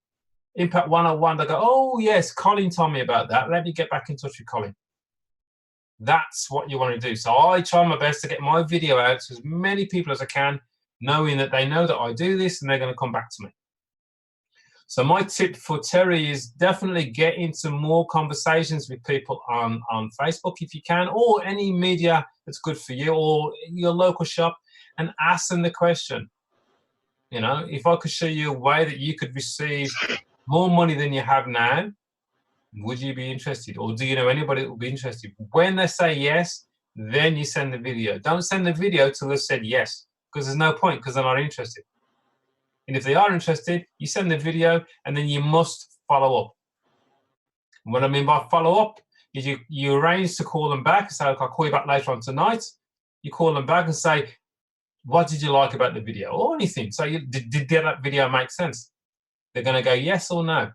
Impact 101, they go, oh, yes, Colin told me about that. Let me get back in touch with Colin. That's what you want to do. So I try my best to get my video out to as many people as I can, knowing that they know that I do this and they're going to come back to me. So my tip for Terry is definitely get into more conversations with people on Facebook if you can, or any media that's good for you, or your local shop, and ask them the question. You know, if I could show you a way that you could receive more money than you have now, would you be interested? Or do you know anybody that will be interested? When they say yes, then you send the video. Don't send the video till they've said yes, because there's no point, because they're not interested. And if they are interested, you send the video, and then you must follow up. And what I mean by follow up is you arrange to call them back. So I'll call you back later on tonight. You call them back and say, what did you like about the video, or anything? So did that video make sense? They're going to go yes or no.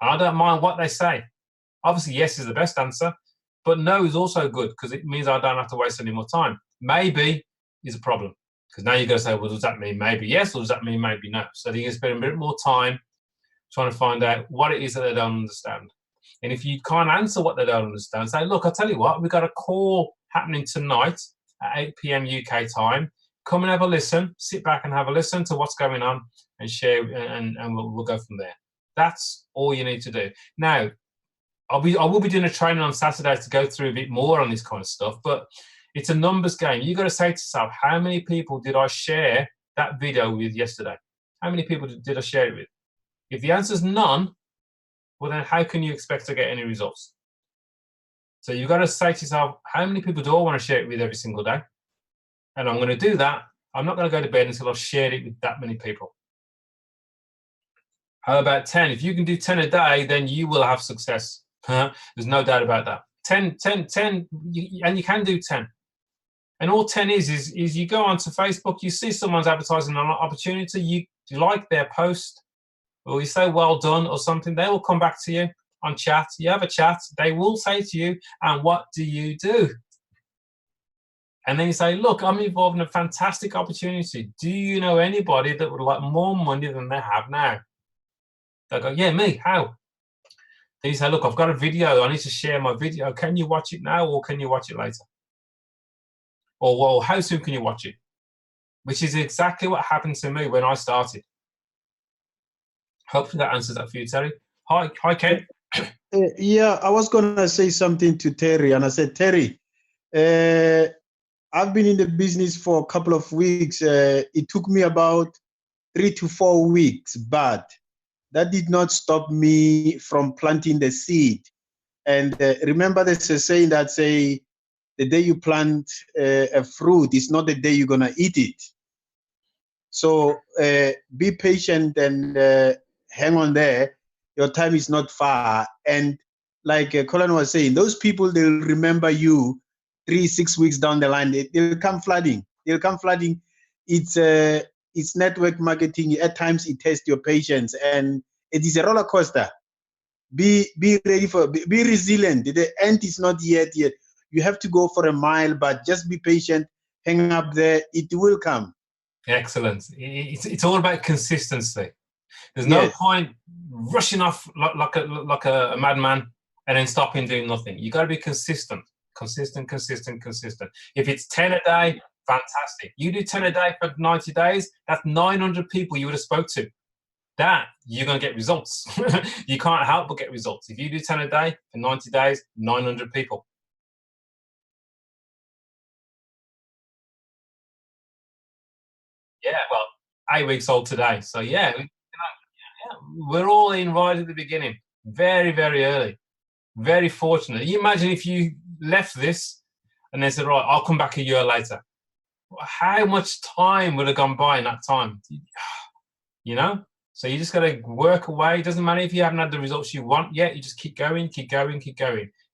I don't mind what they say. Obviously, yes is the best answer, but no is also good, because it means I don't have to waste any more time. Maybe is a problem, because now you're going to say, well, does that mean maybe yes, or does that mean maybe no? So you're going to spend a bit more time trying to find out what it is that they don't understand. And if you can't answer what they don't understand, say, look, I'll tell you what, we've got a call happening tonight at 8 p.m. UK time. Come and have a listen, sit back and have a listen to what's going on, and share, and we'll go from there. That's all you need to do. Now, I will be doing a training on Saturday to go through a bit more on this kind of stuff, but it's a numbers game. You've got to say to yourself, how many people did I share that video with yesterday? How many people did I share it with? If the answer is none, well, then how can you expect to get any results? So you've got to say to yourself, how many people do I want to share it with every single day? And I'm going to do that. I'm not going to go to bed until I've shared it with that many people. How about 10? If you can do 10 a day, then you will have success. There's no doubt about that. 10, and you can do 10. And all 10 is you go onto Facebook, you see someone's advertising an opportunity, you like their post, or you say well done or something, they will come back to you on chat. You have a chat, they will say to you, and what do you do? And then you say, look, I'm involved in a fantastic opportunity. Do you know anybody that would like more money than they have now? They go, yeah, me, how? Then you say, look, I've got a video, I need to share my video. Can you watch it now, or can you watch it later? Or, well, how soon can you watch it? Which is exactly what happened to me when I started. Hopefully that answers that for you, Terry. Hi, Ken. Yeah, I was going to say something to Terry, and I said, Terry, I've been in the business for a couple of weeks. It took me about 3 to 4 weeks, but that did not stop me from planting the seed. And remember, there's a saying that say, the day you plant a fruit is not the day you're going to eat it. So be patient and hang on there. Your time is not far. And like Colin was saying, those people, they'll remember you 3-6 weeks down the line. They'll come flooding. They'll come flooding. It's network marketing. At times it tests your patience, and it is a roller coaster. Be ready be resilient. The end is not yet. You have to go for a mile, but just be patient. Hang up there. It will come. Excellent. It's all about consistency. There's no Yes. point rushing off like a madman and then stopping doing nothing. You got to be consistent. Consistent. If it's 10 a day, fantastic. You do 10 a day for 90 days, that's 900 people you would have spoke to. That, you're going to get results. You can't help but get results. If you do 10 a day for 90 days, 900 people. Yeah, well, 8 weeks old today. So yeah, we're all in right at the beginning. Very, very early. Very fortunate. You imagine if you left this and then said, right, I'll come back a year later. How much time would have gone by in that time? You know? So you just got to work away. It doesn't matter if you haven't had the results you want yet. You just keep going.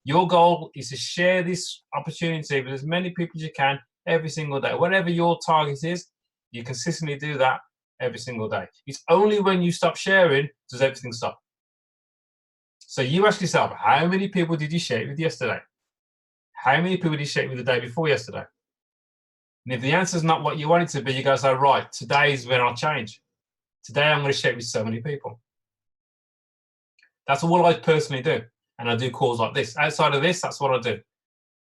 Your goal is to share this opportunity with as many people as you can every single day. Whatever your target is, you consistently do that every single day. It's only when you stop sharing does everything stop. So you ask yourself, how many people did you share it with yesterday? How many people did you share it with the day before yesterday? And if the answer is not what you want it to be, you go, so right, today is when I'll change. Today I'm going to share it with so many people. That's all I personally do. And I do calls like this. Outside of this, that's what I do.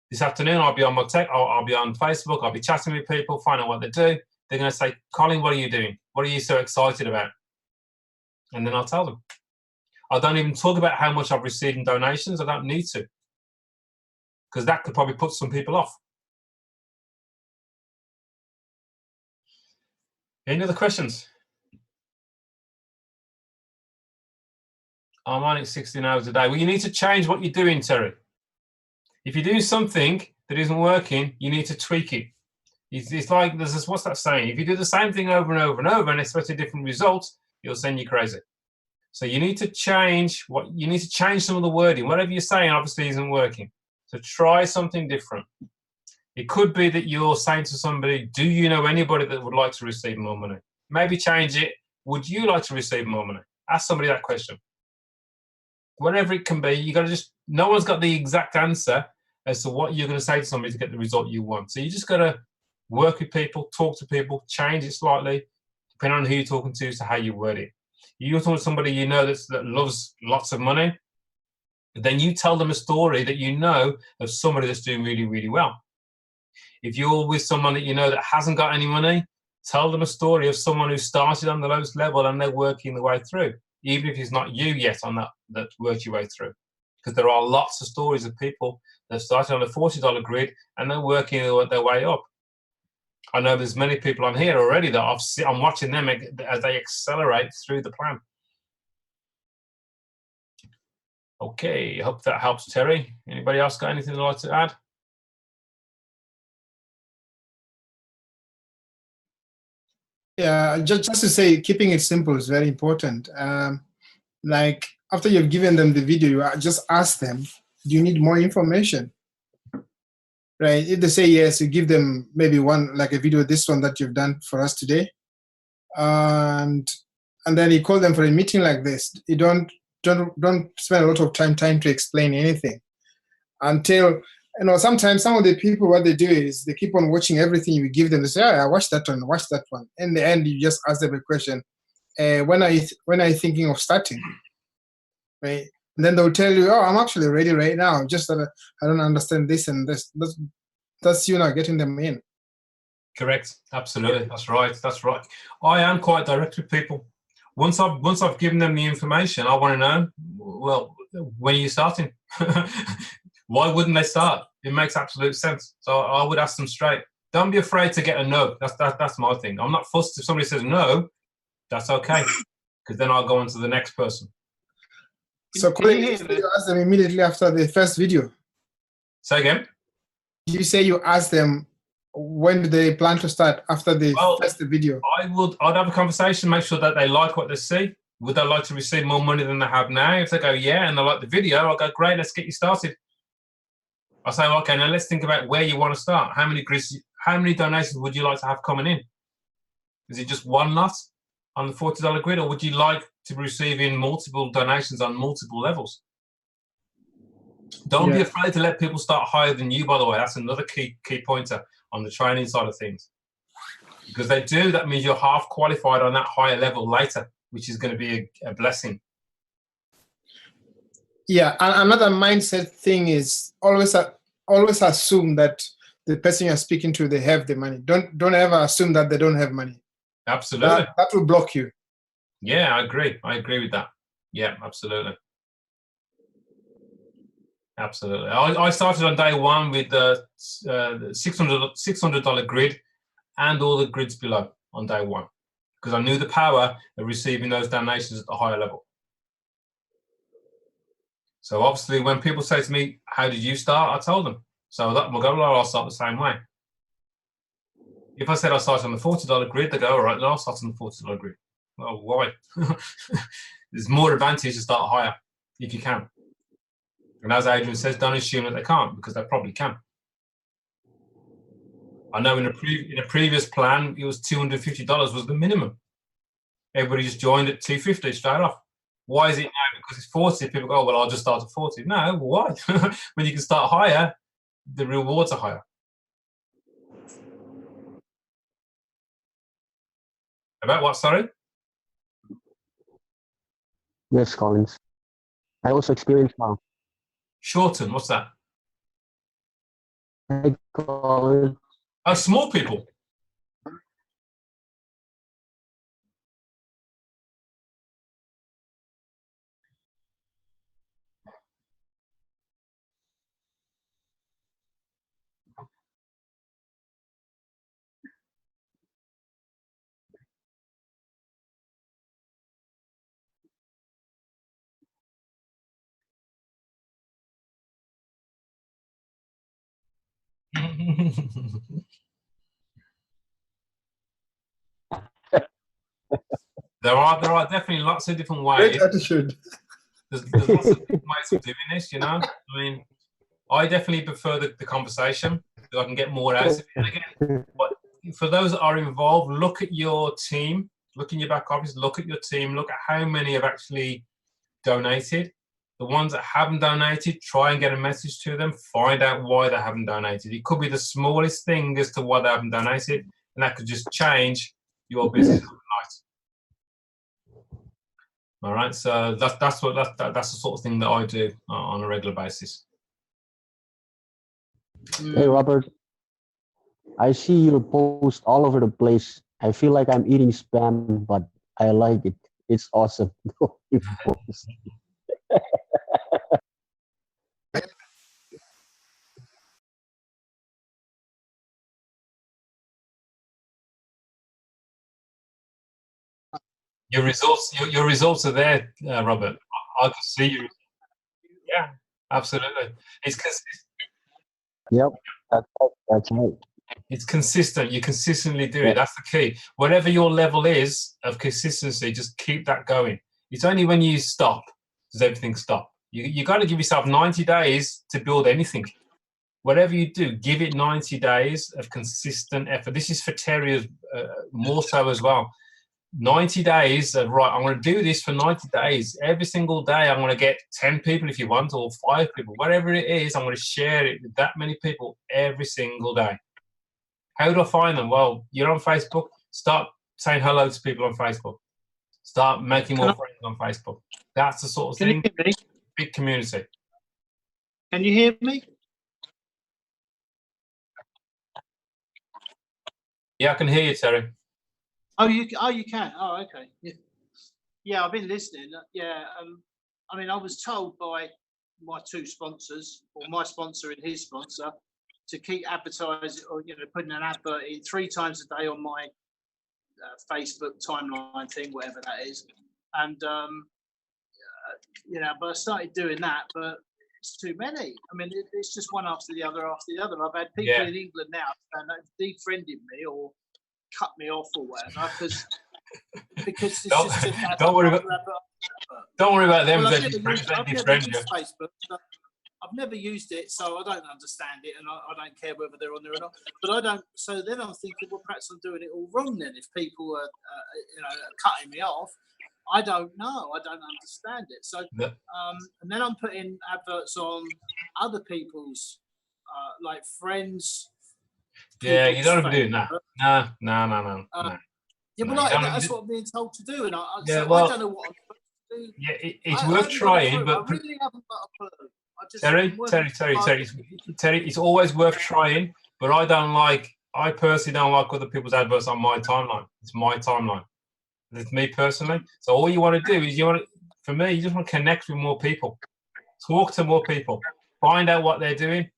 This afternoon, I'll be on my tech, I'll be on Facebook, I'll be chatting with people, find out what they do. They're going to say, Colin, what are you doing? What are you so excited about? And then I'll tell them. I don't even talk about how much I've received in donations. I don't need to. Because that could probably put some people off. Any other questions? I'm on it 16 hours a day. Well, you need to change what you're doing, Terry. If you're doing something that isn't working, you need to tweak it. It's like, there's this, what's that saying? If you do the same thing over and over and over and expect a different result, it'll send you crazy. So you need to change some of the wording. Whatever you're saying obviously isn't working. So try something different. It could be that you're saying to somebody, do you know anybody that would like to receive more money? Maybe change it. Would you like to receive more money? Ask somebody that question. Whatever it can be, you got to just, no one's got the exact answer as to what you're going to say to somebody to get the result you want. So you just got to work with people, talk to people, change it slightly, depending on who you're talking to, so how you word it. You're talking to somebody you know that loves lots of money, then you tell them a story that you know of somebody that's doing really, really well. If you're with someone that you know that hasn't got any money, tell them a story of someone who started on the lowest level and they're working their way through, even if it's not you yet on that worked your way through. Because there are lots of stories of people that started on a $40 grid and they're working their way up. I know there's many people on here already that I'm watching them as they accelerate through the plan. Okay, I hope that helps, Terry. Anybody else got anything they'd like to add? Yeah, just to say, keeping it simple is very important. Like after you've given them the video, you just ask them, do you need more information? Right, if they say yes, you give them maybe one, like a video, this one that you've done for us today. And then you call them for a meeting like this. You don't spend a lot of time to explain anything until, you know, sometimes some of the people, what they do is they keep on watching everything you give them. They say, I watched that one. In the end, you just ask them a question, when are you thinking of starting? Right? And then they'll tell you, oh, I'm actually ready right now. Just that I don't understand this and this. That's you not getting them in. Correct. Absolutely. That's right. That's right. I am quite direct with people. Once I've given them the information, I want to know, well, when are you starting? Why wouldn't they start? It makes absolute sense. So I would ask them straight. Don't be afraid to get a no. That's my thing. I'm not fussed if somebody says no. That's okay, because then I'll go on to the next person. So Colin, you ask them immediately after the first video. Say again? You say you ask them when do they plan to start after the first video? I'd have a conversation, make sure that they like what they see. Would they like to receive more money than they have now? If they go, yeah, and they like the video, I'll go, great, let's get you started. I'll say, okay, now let's think about where you want to start. How many donations would you like to have coming in? Is it just one lot on the $40 grid, or would you like to be receiving multiple donations on multiple levels? Don't be afraid to let people start higher than you, by the way. That's another key pointer on the training side of things. Because they do, that means you're half qualified on that higher level later. which is going to be a blessing. Yeah, and another mindset thing is always assume that the person you're speaking to, they have the money. Don't ever assume that they don't have money. Absolutely. That will block you. Yeah, I agree. I agree with that. Yeah, absolutely. Absolutely. I started on day one with the $600 grid and all the grids below on day one, because I knew the power of receiving those donations at the higher level. So obviously when people say to me, how did you start? I told them. So that will go, I'll start the same way. If I said I started on the $40 grid, they go, all right, then I'll start on the $40 grid. Well, why? There's more advantage to start higher if you can. And as Adrian says, don't assume that they can't, because they probably can. I know in a previous plan, it was $250 was the minimum. Everybody just joined at $250 straight off. Why is it now? Because it's 40. People go, oh, well, I'll just start at 40. No, why? When you can start higher, the rewards are higher. About what, sorry? Yes, Collins. I also experienced now. Shorten, what's that? Hey, Collins. Oh, small people. There are definitely lots of different ways. Great attitude. There's lots of different ways of doing this, you know. I mean, I definitely prefer the conversation, because I can get more out of it. And again, for those that are involved, look at your team, look in your back office, look at your team, look at how many have actually donated. The ones that haven't donated, try and get a message to them, find out why they haven't donated. It could be the smallest thing as to why they haven't donated, and that could just change your business overnight. All right, so that's the sort of thing that I do on a regular basis. Hey, Robert. I see your post all over the place. I feel like I'm eating spam, but I like it. It's awesome. Your results are there, Robert. I can see you. Yeah, absolutely. It's consistent. Yep, that's right. It's consistent. You consistently do it. That's the key. Whatever your level is of consistency, just keep that going. It's only when you stop does everything stop. You got to give yourself 90 days to build anything. Whatever you do, give it 90 days of consistent effort. This is for terriers more so as well. 90 days of, right, I'm going to do this for 90 days. Every single day, I'm going to get 10 people if you want, or 5 people. Whatever it is, I'm going to share it with that many people every single day. How do I find them? Well, you're on Facebook. Start saying hello to people on Facebook. Start making more friends on Facebook. That's the sort of thing. Can you hear me? Big community. Can you hear me? Yeah, I can hear you, Terry. Oh, you can. Oh, okay. Yeah, I've been listening. Yeah, I mean, I was told by my 2 sponsors, or my sponsor and his sponsor, to keep advertising, or putting an advert in 3 times a day on my Facebook timeline thing, whatever that is. And but I started doing that, but it's too many. I mean, it's just one after the other after the other. I've had people in England now and they've defriended me or cut me off or whatever because it's don't worry about them. Well, I've never used Facebook. I've never used it, so I don't understand it, and I don't care whether they're on there or not. But I don't. So then I'm thinking, well, perhaps I'm doing it all wrong. Then, if people are, cutting me off, I don't know. I don't understand it. So, and then I'm putting adverts on other people's, like friends. Yeah, you don't have to do that. No. Yeah, No, well, you don't that's what I'm being told to do, and Yeah, so well, I don't know what I'm supposed to do. Yeah, it's I worth haven't got a trying, clue. but I really haven't got a clue. I just, Terry, I'm working hard. Terry, it's always worth trying, but I personally don't like other people's adverts on my timeline. It's my timeline. It's me personally. So all you want to do is for me, you just want to connect with more people, talk to more people, find out what they're doing.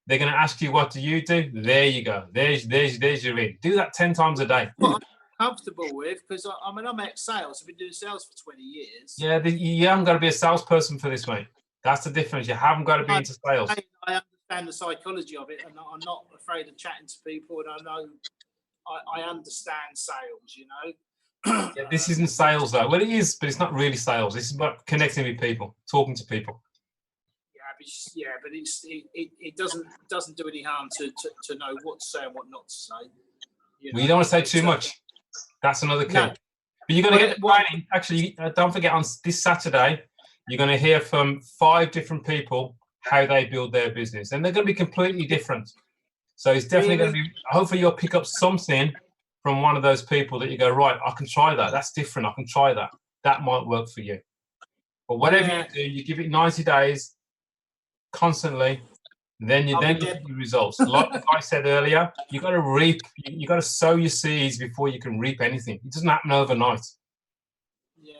They're going to ask you, what do you do? There you go. There's your in. Do that 10 times a day. What I'm comfortable with, because I'm ex-sales. I've been doing sales for 20 years. Yeah, you haven't got to be a salesperson for this, mate. That's the difference. You haven't got to be into sales. I understand the psychology of it, and I'm not afraid of chatting to people, and I know I understand sales, you know. Yeah, this isn't sales though. Well, it is, but it's not really sales. This is about connecting with people, talking to people. But it doesn't do any harm to know what to say and what not to say. Well, you don't want to say too much. That's another key. No. But you're going to get the training. Actually, don't forget, on this Saturday, you're going to hear from 5 different people how they build their business, and they're going to be completely different. So it's definitely going to be. Hopefully, you'll pick up something from one of those people that you go, right, I can try that. That's different. I can try that. That might work for you. But whatever you do, you give it 90 days constantly, then you get your results. Like I said earlier, you got to reap. You got to sow your seeds before you can reap anything. It doesn't happen overnight. Yeah.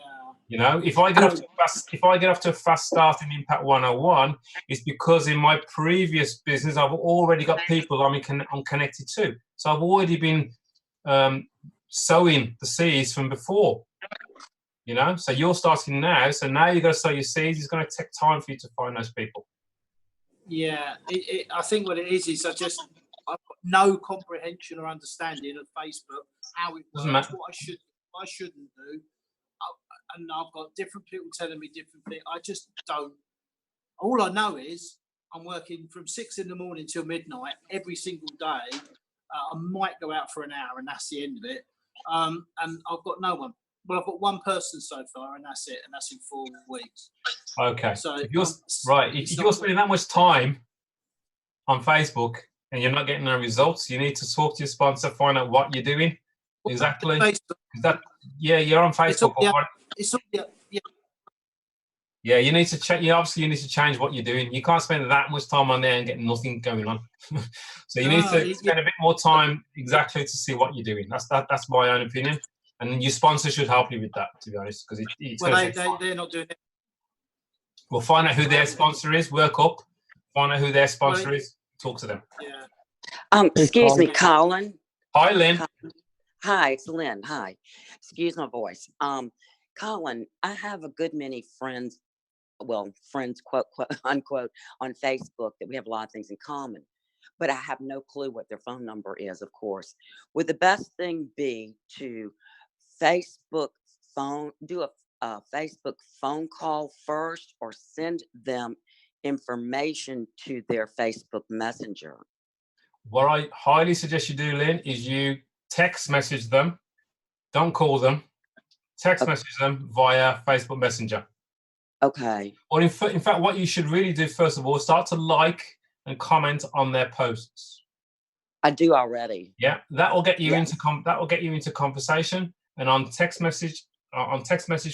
You know, if I get off to a fast start in Impact 101, it's because in my previous business I've already got people I'm connected to. So I've already been sowing the seeds from before. You know, so you're starting now. So now you've got to sow your seeds. It's going to take time for you to find those people. Yeah, I think what it is I've got no comprehension or understanding of Facebook, how it works, what I shouldn't do, and I've got different people telling me different things. I just don't. All I know is I'm working from 6 in the morning till midnight every single day. I might go out for an hour, and that's the end of it. And I've got no one. Well, I've got one person so far, and that's it, and that's in 4 weeks. Okay. So if you're spending that much time on Facebook and you're not getting no results, you need to talk to your sponsor, find out what you're doing exactly. You're on Facebook. Yeah, you need to check. You need to change what you're doing. You can't spend that much time on there and get nothing going on. So you need to spend a bit more time exactly to see what you're doing. That's my own opinion. And your sponsor should help you with that, to be honest, because they're not doing it. Well, find out who their sponsor is, work up, find out who their sponsor is, talk to them. Yeah. Excuse me, Colin. Hi, Lynn. Hi, it's Lynn. Hi. Excuse my voice. Colin, I have a good many friends, quote, unquote, on Facebook that we have a lot of things in common, but I have no clue what their phone number is, of course. Would the best thing be to do a Facebook phone call first, or send them information to their Facebook Messenger? What I highly suggest you do, Lynn, is you text message them. Don't call them. Text message them via Facebook Messenger. Okay. Or in fact, what you should really do, first of all, start to like and comment on their posts. I do already. Yeah, that will get you into conversation. And on text message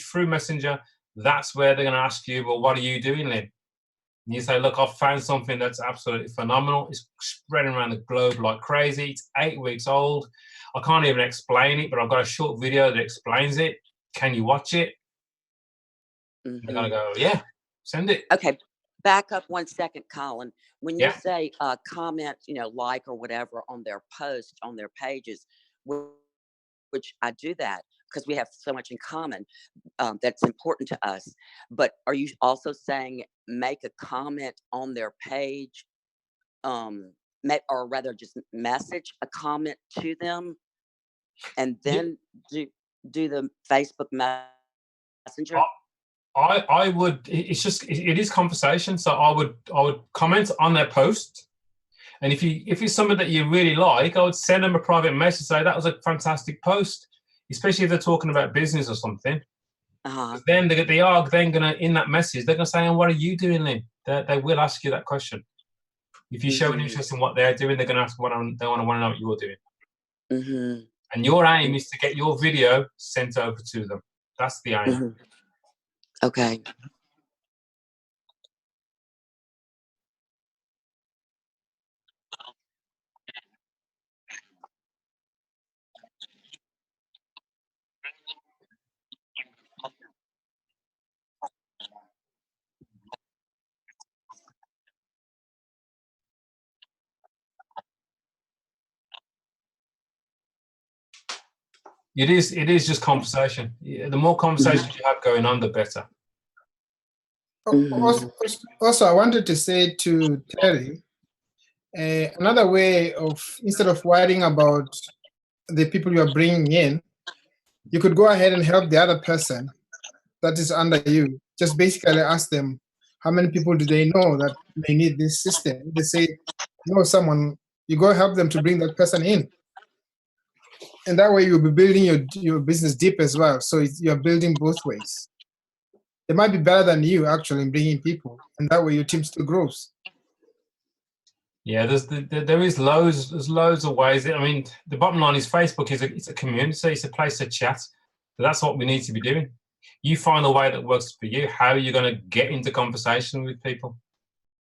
through Messenger, that's where they're going to ask you, well, what are you doing, Lynn? And you say, look, I've found something that's absolutely phenomenal. It's spreading around the globe like crazy. It's 8 weeks old. I can't even explain it, but I've got a short video that explains it. Can you watch it? They're going to go, yeah, send it. Okay. Back up 1 second, Colin. When you say comment, like or whatever on their post, on their pages, which I do that because we have so much in common, that's important to us. But are you also saying make a comment on their page, or rather just message a comment to them, and then do the Facebook Messenger? I would. It is conversation. So I would comment on their post, and if it's something that you really like, I would send them a private message, say that was a fantastic post, especially if they're talking about business or something. Then they are then gonna, in that message, they're gonna say, "And what are you doing, Lynn?" They will ask you that question. If you show an interest in what they're doing, they're gonna ask they want to know what you're doing. And your aim is to get your video sent over to them. That's the aim. Mhm. Okay. It is just conversation. The more conversations you have going on, the better. Also, I wanted to say to Terry, another way of, instead of worrying about the people you are bringing in, you could go ahead and help the other person that is under you. Just basically ask them, how many people do they know that may need this system? They say, know someone, you go help them to bring that person in. And that way you'll be building your business deep as well. So you're building both ways. They might be better than you actually in bringing people, and that way your team still grows. Yeah, there's loads of ways. I mean, the bottom line is Facebook it's a community, it's a place to chat. So that's what we need to be doing. You find a way that works for you. How are you going to get into conversation with people?